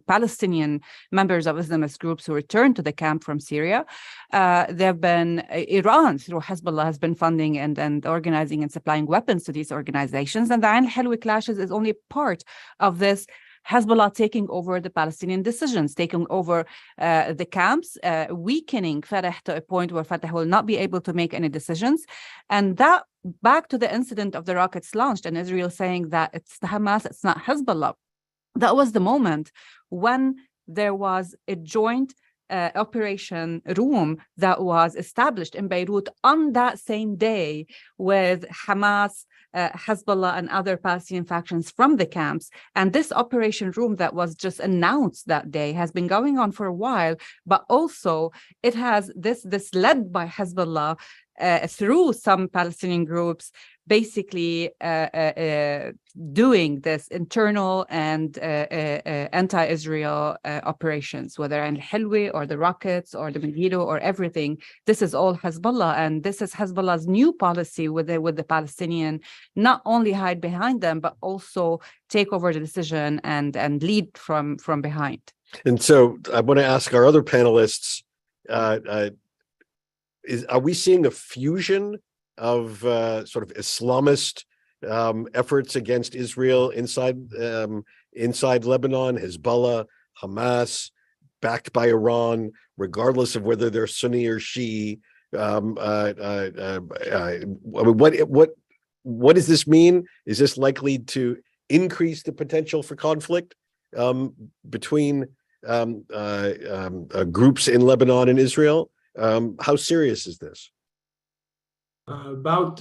Palestinian members of Islamist groups who returned to the camp from Syria. There have been Iran through Hezbollah has been funding and organizing and supplying weapons to these organizations. And the Ain al-Hilwi clashes is only part of this Hezbollah taking over the Palestinian decisions, taking over the camps, weakening Fatah to a point where Fatah will not be able to make any decisions. And that, back to the incident of the rockets launched and Israel saying that it's the Hamas, it's not Hezbollah. That was the moment when there was a joint operation room that was established in Beirut on that same day with Hamas, Hezbollah and other Palestinian factions from the camps. And this operation room that was just announced that day has been going on for a while, but also it has this led by Hezbollah through some Palestinian groups, basically doing this internal and anti-Israel operations, whether in Hilwi or the rockets or the Megiddo or everything. This is all Hezbollah, and this is Hezbollah's new policy with the Palestinian, not only hide behind them, but also take over the decision and lead from behind. And so I want to ask our other panelists, are we seeing a fusion of sort of Islamist efforts against Israel inside Lebanon, Hezbollah, Hamas, backed by Iran, regardless of whether they're Sunni or Shia? What does this mean? Is this likely to increase the potential for conflict between groups in Lebanon and Israel? How serious is this? About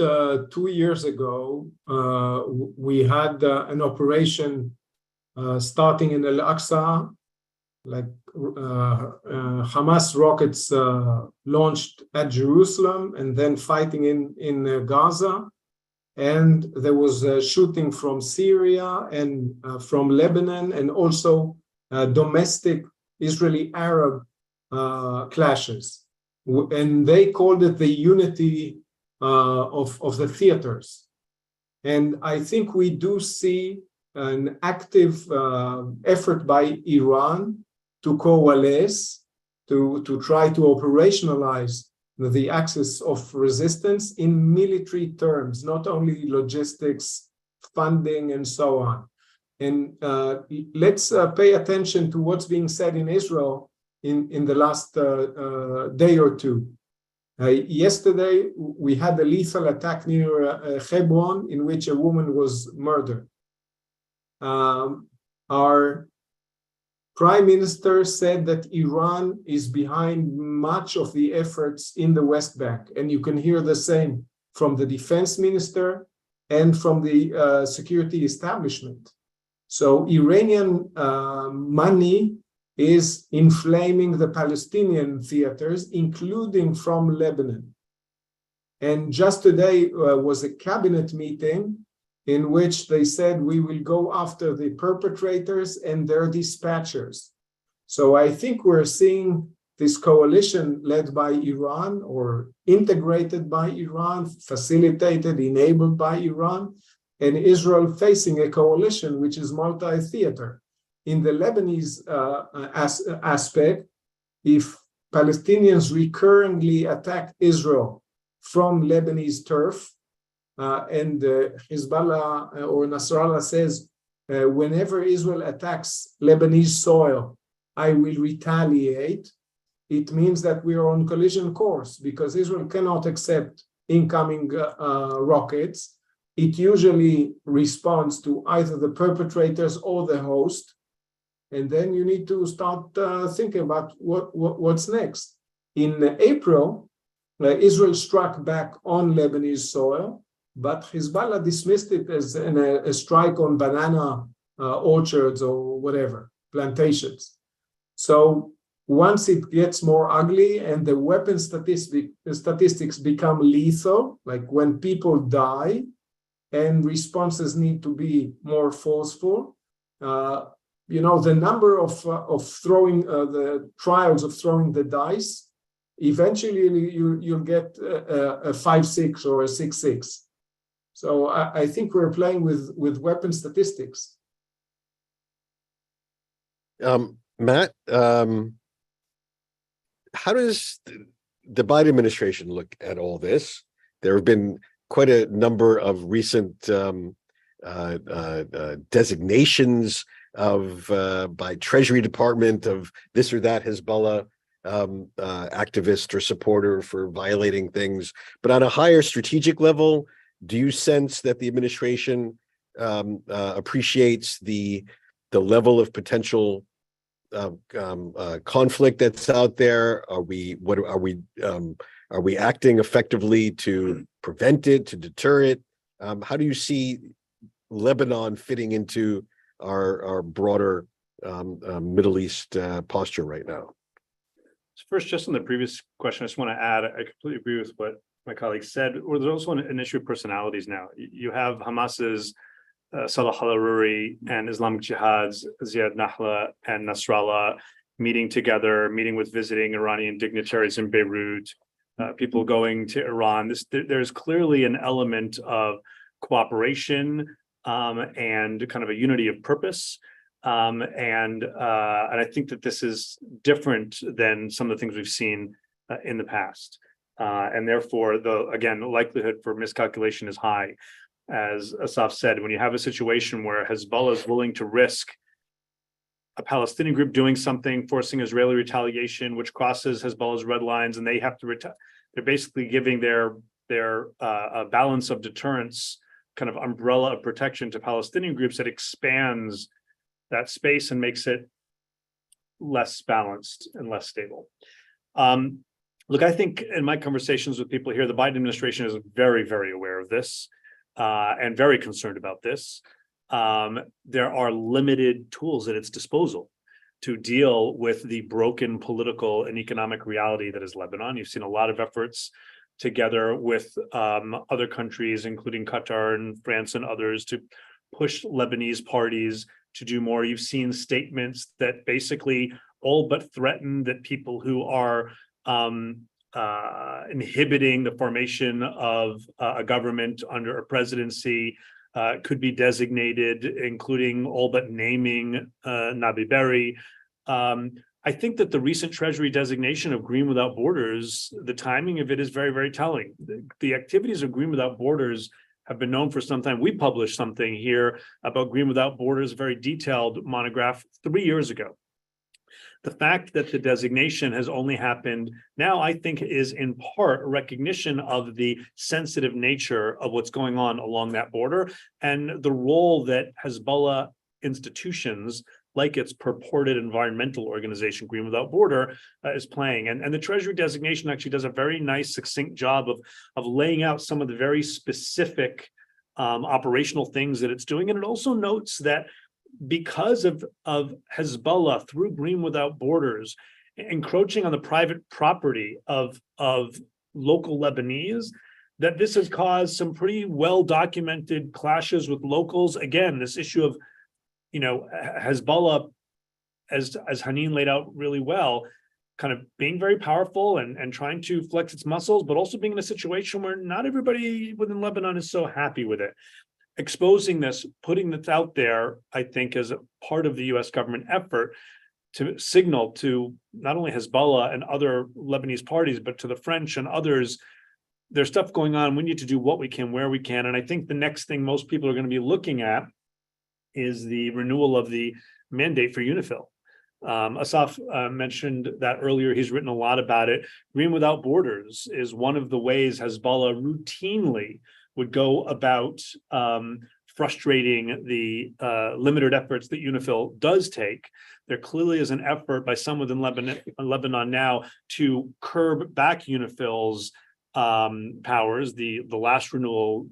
2 years ago, we had an operation starting in Al-Aqsa, like Hamas rockets launched at Jerusalem and then fighting in Gaza. And there was shooting from Syria and from Lebanon, and also domestic Israeli-Arab clashes. And they called it the unity of the theaters. And I think we do see an active effort by Iran to coalesce, to try to operationalize the axis of resistance in military terms, not only logistics, funding, and so on. And let's pay attention to what's being said in Israel in the last day or two. Yesterday, we had a lethal attack near Hebron in which a woman was murdered. Our Prime Minister said that Iran is behind much of the efforts in the West Bank, and you can hear the same from the Defense Minister and from the security establishment. So Iranian money is inflaming the Palestinian theaters, including from Lebanon. And just today was a cabinet meeting in which they said we will go after the perpetrators and their dispatchers. So I think we're seeing this coalition led by Iran, or integrated by Iran, facilitated, enabled by Iran, and Israel facing a coalition which is multi-theater. in the Lebanese aspect, if Palestinians recurrently attack Israel from Lebanese turf, and Hezbollah or Nasrallah says, whenever Israel attacks Lebanese soil, I will retaliate, it means that we are on collision course because Israel cannot accept incoming rockets. It usually responds to either the perpetrators or the host. And then you need to start thinking about what's next. In April, Israel struck back on Lebanese soil, but Hezbollah dismissed it as a strike on banana orchards or whatever, plantations. So once it gets more ugly and the weapon statistics become lethal, like when people die and responses need to be more forceful, the number of throwing the trials of throwing the dice, eventually you'll get a 5-6 or a 6-6. So I think we're playing with weapon statistics. Matt, how does the Biden administration look at all this? There have been quite a number of recent designations by Treasury Department of this or that Hezbollah activist or supporter for violating things. But on a higher strategic level, do you sense that the administration appreciates the level of potential conflict that's out there? Are we acting effectively to prevent it, to deter it? How do you see Lebanon fitting into our broader Middle East posture right now? So first, just on the previous question, I just want to add, I completely agree with what my colleague said. Or there's also an issue of personalities now. You have Hamas's Salah al-Aruri and Islamic Jihad's Ziad Nahla and Nasrallah meeting together, meeting with visiting Iranian dignitaries in Beirut, people going to Iran. There's clearly an element of cooperation and kind of a unity of purpose. And I think that this is different than some of the things we've seen in the past. And therefore, the likelihood for miscalculation is high. As Assaf said, when you have a situation where Hezbollah is willing to risk a Palestinian group doing something, forcing Israeli retaliation, which crosses Hezbollah's red lines, and they have to they're basically giving their balance of deterrence, kind of umbrella of protection to Palestinian groups that expands that space and makes it less balanced and less stable. Look, I think in my conversations with people here, the Biden administration is very, very aware of this and very concerned about this. There are limited tools at its disposal to deal with the broken political and economic reality that is Lebanon. You've seen a lot of efforts together with other countries, including Qatar and France and others, to push Lebanese parties to do more. You've seen statements that basically all but threaten that people who are inhibiting the formation of a government under a presidency could be designated, including all but naming Nabi Berri. I think that the recent Treasury designation of Green Without Borders, the timing of it is very, very telling. The activities of Green Without Borders have been known for some time. We published something here about Green Without Borders, a very detailed monograph 3 years ago. The fact that the designation has only happened now, I think, is in part a recognition of the sensitive nature of what's going on along that border and the role that Hezbollah institutions, like its purported environmental organization, Green Without Border, is playing. And the Treasury designation actually does a very nice, succinct job of laying out some of the very specific operational things that it's doing. And it also notes that because of Hezbollah through Green Without Borders encroaching on the private property of local Lebanese, that this has caused some pretty well-documented clashes with locals. Again, this issue of, Hezbollah, as Hanin laid out really well, kind of being very powerful and trying to flex its muscles, but also being in a situation where not everybody within Lebanon is so happy with it. exposing this, putting this out there, I think, is a part of the U.S. government effort to signal to not only Hezbollah and other Lebanese parties, but to the French and others, there's stuff going on. We need to do what we can, where we can. And I think the next thing most people are going to be looking at is the renewal of the mandate for UNIFIL. Assaf mentioned that earlier. He's written a lot about it. Green Without Borders is one of the ways Hezbollah routinely would go about frustrating the limited efforts that UNIFIL does take. There clearly is an effort by some within Lebanon now to curb back UNIFIL's powers. The last renewal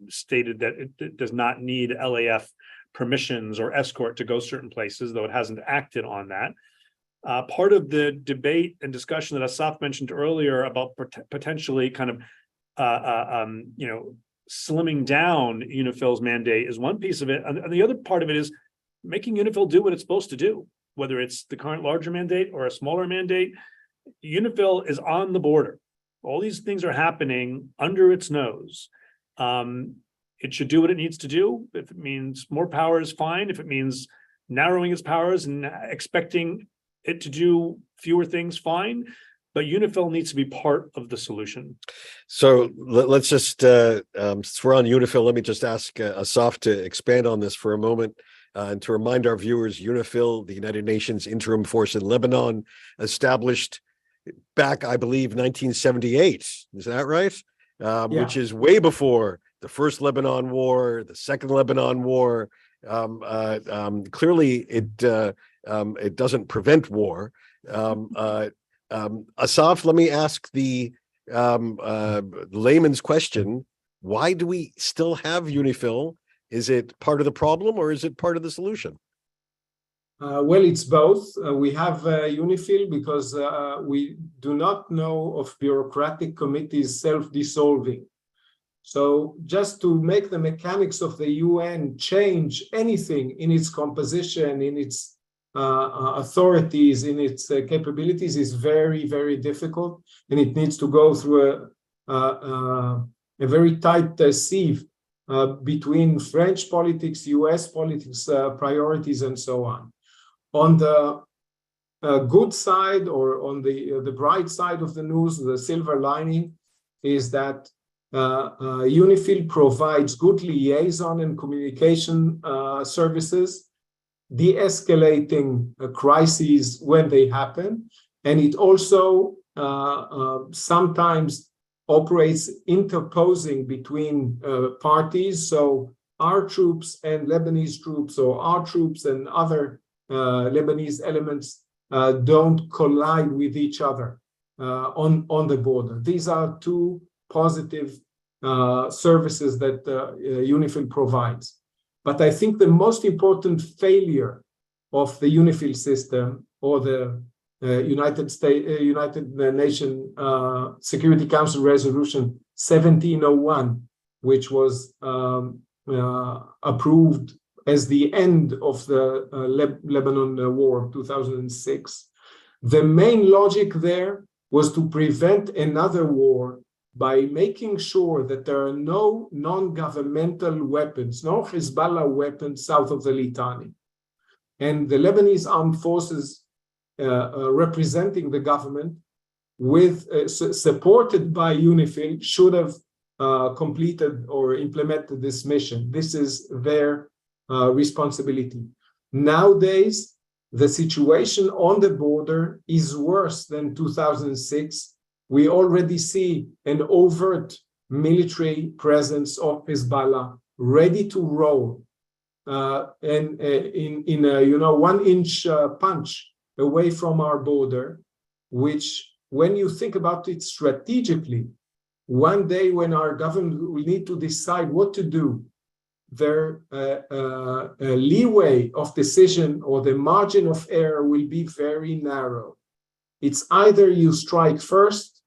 stated that it does not need LAF permissions or escort to go certain places, though it hasn't acted on that. Part of the debate and discussion that Assaf mentioned earlier about potentially kind of slimming down UNIFIL's mandate is one piece of it, and the other part of it is making UNIFIL do what it's supposed to do, whether it's the current larger mandate or a smaller mandate. UNIFIL is on the border. All these things are happening under its nose. It should do what it needs to do. If it means more power is fine. If it means narrowing its powers and expecting it to do fewer things, fine. But UNIFIL needs to be part of the solution. So let's just, since we're on UNIFIL, let me just ask Assaf to expand on this for a moment. And to remind our viewers, UNIFIL, the United Nations Interim Force in Lebanon, established back, I believe, 1978. Is that right? Yeah. Which is way before the first Lebanon War, the second Lebanon War. Clearly, it doesn't prevent war. Assaf, let me ask the layman's question: why do we still have UNIFIL? Is it part of the problem or is it part of the solution? Well, it's both. We have UNIFIL because we do not know of bureaucratic committees self-dissolving. So just to make the mechanics of the UN change anything in its composition, in its authorities, in its capabilities is very, very difficult. And it needs to go through a very tight sieve between French politics, US politics, priorities, and so on. On the good side, or on the bright side of the news, the silver lining is that UNIFIL provides good liaison and communication services, de-escalating crises when they happen, and it also sometimes operates interposing between parties. So our troops and Lebanese troops, or our troops and other Lebanese elements don't collide with each other on the border. These are two positive services that UNIFIL provides. But I think the most important failure of the UNIFIL system, or the United Nations Security Council Resolution 1701, which was approved as the end of the Lebanon War of 2006. The main logic there was to prevent another war by making sure that there are no non-governmental weapons, no Hezbollah weapons south of the Litani. And the Lebanese armed forces representing the government, supported by UNIFIL, should have completed or implemented this mission. This is their responsibility. Nowadays, the situation on the border is worse than 2006. We already see an overt military presence of Hezbollah ready to roll, and in a 1-inch punch away from our border, which, when you think about it strategically, one day when our government will need to decide what to do, their leeway of decision, or the margin of error, will be very narrow. It's either you strike first,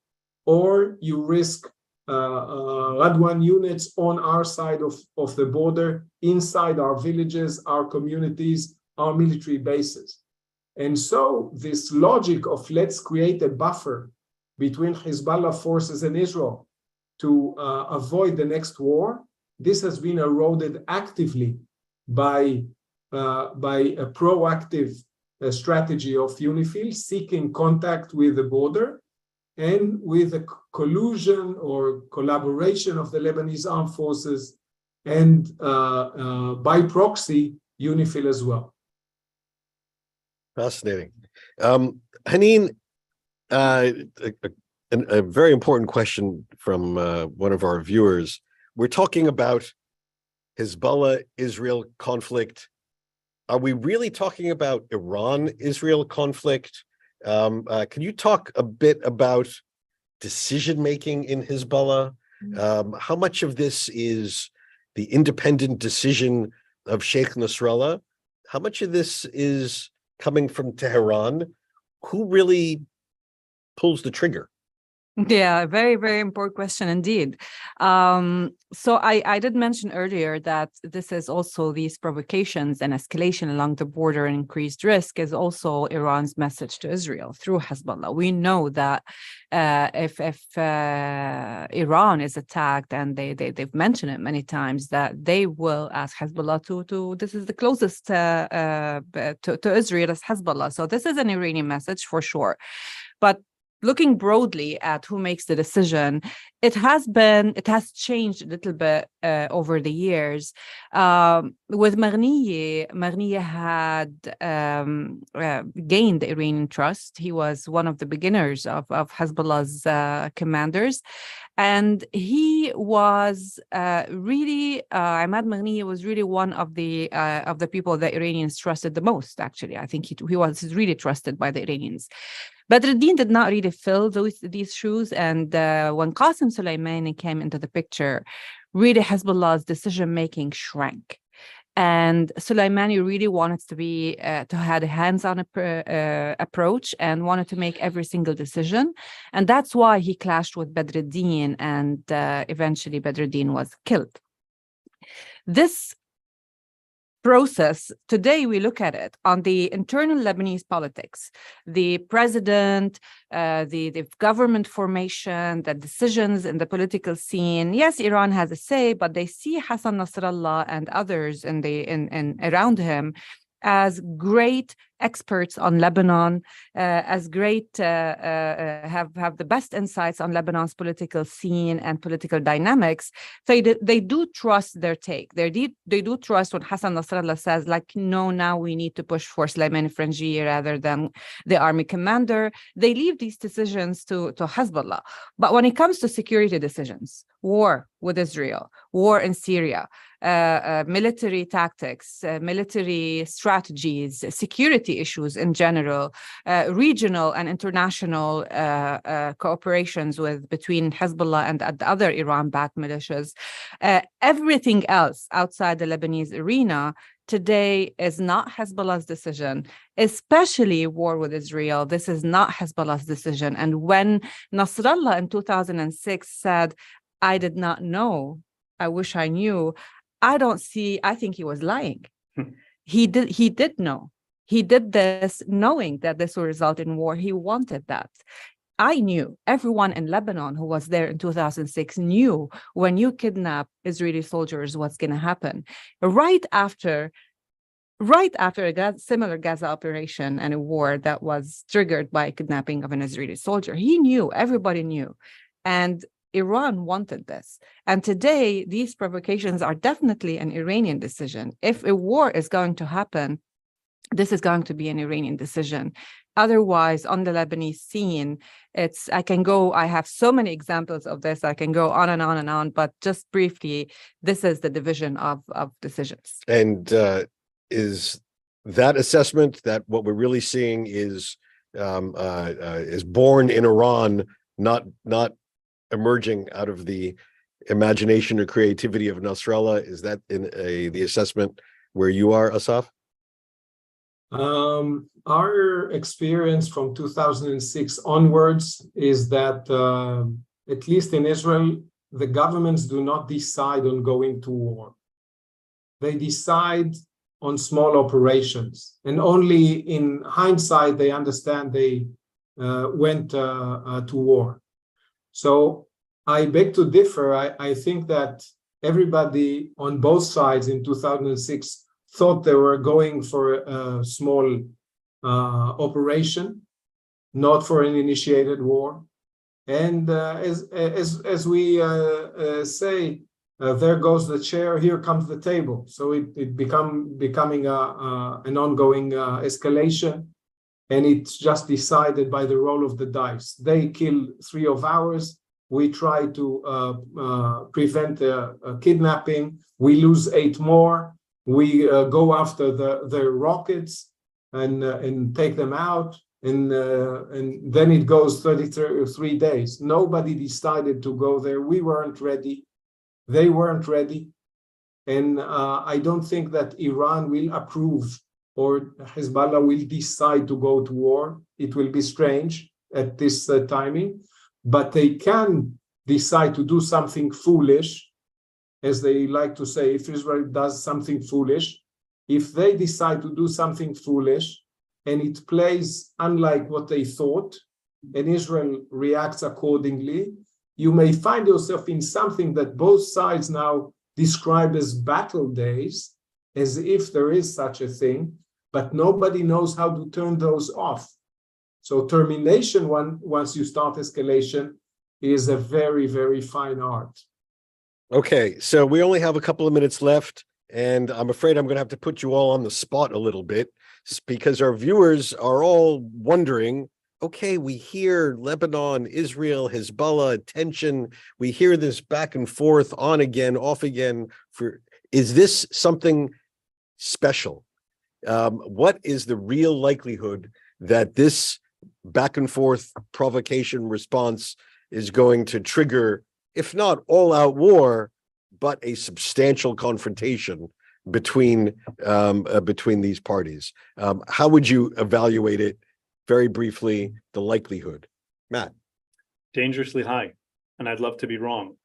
or you risk Radwan units on our side of the border, inside our villages, our communities, our military bases. And so this logic of let's create a buffer between Hezbollah forces and Israel to avoid the next war this has been eroded actively by a proactive strategy of UNIFIL seeking contact with the border and with a collusion or collaboration of the Lebanese armed forces and by proxy, UNIFIL as well. Fascinating. Hanin, a very important question from one of our viewers. We're talking about Hezbollah-Israel conflict. Are we really talking about Iran-Israel conflict? Can you talk a bit about decision-making in Hezbollah? How much of this is the independent decision of Sheikh Nasrallah? How much of this is coming from Tehran? Who really pulls the trigger? Yeah, very, very important question indeed. So I did mention earlier that this is also these provocations and escalation along the border and increased risk is also Iran's message to Israel through Hezbollah. We know that if Iran is attacked, and they've mentioned it many times, that they will ask Hezbollah to this is the closest to Israel as Hezbollah. So this is an Iranian message for sure. But looking broadly at who makes the decision, it has changed a little bit over the years. With Marnier had gained the Iranian trust. He was one of the beginners of Hezbollah's commanders. And he was really, Ahmad Marnier was really one of the people that Iranians trusted the most, actually. I think he was really trusted by the Iranians. Badruddin did not really fill these shoes, and when Qasem Soleimani came into the picture, really Hezbollah's decision-making shrank. And Soleimani really wanted to have a hands-on approach and wanted to make every single decision. And that's why he clashed with Badruddin, and eventually Badruddin was killed. This process, today we look at it on the internal Lebanese politics, the president, the government formation, the decisions in the political scene. Yes, Iran has a say, but they see Hassan Nasrallah and others around him as great experts on Lebanon, as great, have the best insights on Lebanon's political scene and political dynamics. So they do trust their take. They do trust when Hassan Nasrallah says, like, no, now we need to push for Soleimani Frangi rather than the army commander. They leave these decisions to Hezbollah. But when it comes to security decisions, war with Israel, war in Syria, military tactics, military strategies, security issues in general, regional and international cooperations between Hezbollah and the other Iran-backed militias, everything else outside the Lebanese arena today is not Hezbollah's decision, especially war with Israel. This is not Hezbollah's decision. And when Nasrallah in 2006 said, I did not know, I wish I knew, I think he was lying. He did know. He did this knowing that this would result in war. He wanted that. I knew, everyone in Lebanon who was there in 2006 knew when you kidnap Israeli soldiers, what's going to happen. Right after a similar Gaza operation and a war that was triggered by kidnapping of an Israeli soldier, he knew, everybody knew. And Iran wanted this. And today, these provocations are definitely an Iranian decision. If a war is going to happen, this is going to be an Iranian decision. Otherwise, on the Lebanese scene, I have so many examples of this. I can go on and on and on, but just briefly, this is the division of decisions. And is that assessment that what we're really seeing is born in Iran, not emerging out of the imagination or creativity of Nasrallah? Is that the assessment where you are, Assaf? Our experience from 2006 onwards is that, at least in Israel, the governments do not decide on going to war. They decide on small operations, and only in hindsight they understand they went to war. So I beg to differ. I think that everybody on both sides in 2006 thought they were going for a small operation, not for an initiated war. And as we say, there goes the chair, here comes the table. So it becoming an ongoing escalation, and it's just decided by the roll of the dice. They kill 3 of ours. We try to prevent a kidnapping. We lose 8 more. We go after the rockets and take them out. And then it goes 33 days. Nobody decided to go there. We weren't ready. They weren't ready. And I don't think that Iran will approve or Hezbollah will decide to go to war. It will be strange at this timing, but they can decide to do something foolish, as they like to say. If Israel does something foolish, if they decide to do something foolish and it plays unlike what they thought, and Israel reacts accordingly, you may find yourself in something that both sides now describe as battle days, as if there is such a thing, but nobody knows how to turn those off. So termination, once you start escalation, is a very, very fine art. Okay, so we only have a couple of minutes left, and I'm afraid I'm going to have to put you all on the spot a little bit, because our viewers are all wondering, okay, we hear Lebanon, Israel, Hezbollah, tension. We hear this back and forth, on again, off again. Is this something special? What is the real likelihood that this back and forth provocation response is going to trigger, if not all-out war, but a substantial confrontation between these parties? How would you evaluate it, very briefly, the likelihood? Matt? Dangerously high, and I'd love to be wrong.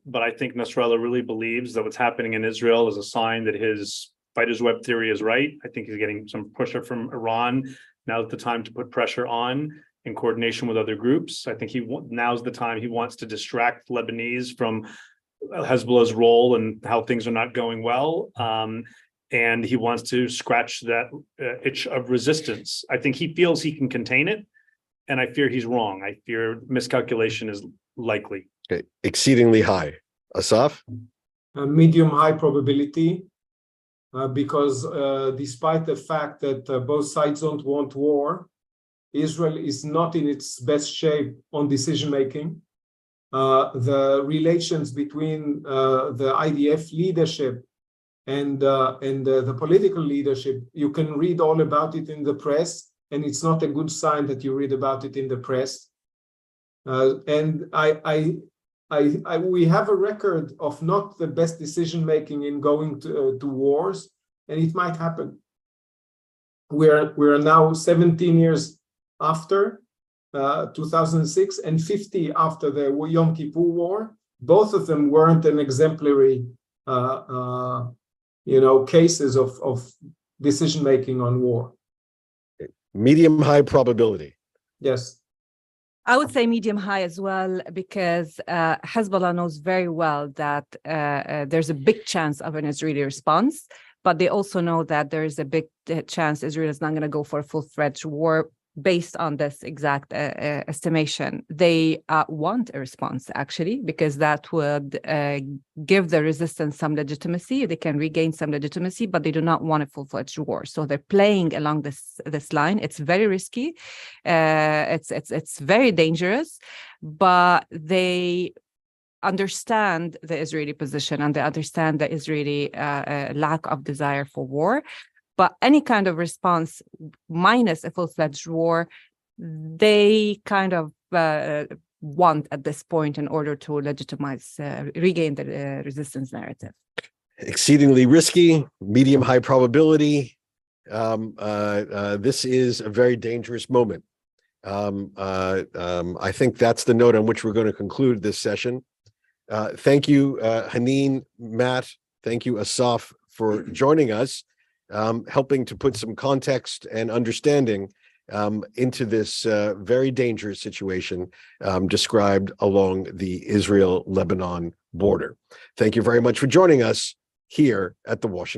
But I think Nasrallah really believes that what's happening in Israel is a sign that his fighter's web theory is right. I think he's getting some pressure from Iran. Now's the time to put pressure on in coordination with other groups. I think now's the time he wants to distract Lebanese from Hezbollah's role and how things are not going well. And he wants to scratch that itch of resistance. I think he feels he can contain it, and I fear he's wrong. I fear miscalculation is likely. Okay. Exceedingly high. Assaf? Medium-high probability, because despite the fact that both sides don't want war, Israel is not in its best shape on decision-making. The relations between the IDF leadership and the political leadership, you can read all about it in the press, and it's not a good sign that you read about it in the press. And we have a record of not the best decision-making in going to wars, and it might happen. We're now 17 years after 2006 and 50 after the Yom Kippur War. Both of them weren't an exemplary cases of decision-making on war. Medium-high probability. Yes. I would say medium-high as well, because Hezbollah knows very well that there's a big chance of an Israeli response, but they also know that there is a big chance Israel is not going to go for a full-fledged war based on this exact estimation. They want a response, actually, because that would give the resistance some legitimacy. They can regain some legitimacy, but they do not want a full-fledged war. So they're playing along this line. It's very risky. It's very dangerous, but they understand the Israeli position, and they understand the Israeli lack of desire for war. But any kind of response minus a full-fledged war, they kind of want at this point in order to legitimize, regain the resistance narrative. Exceedingly risky, medium-high probability. This is a very dangerous moment. I think that's the note on which we're going to conclude this session. Thank you, Hanin, Matt. Thank you, Assaf, for joining us. Helping to put some context and understanding into this very dangerous situation described along the Israel-Lebanon border. Thank you very much for joining us here at the Washington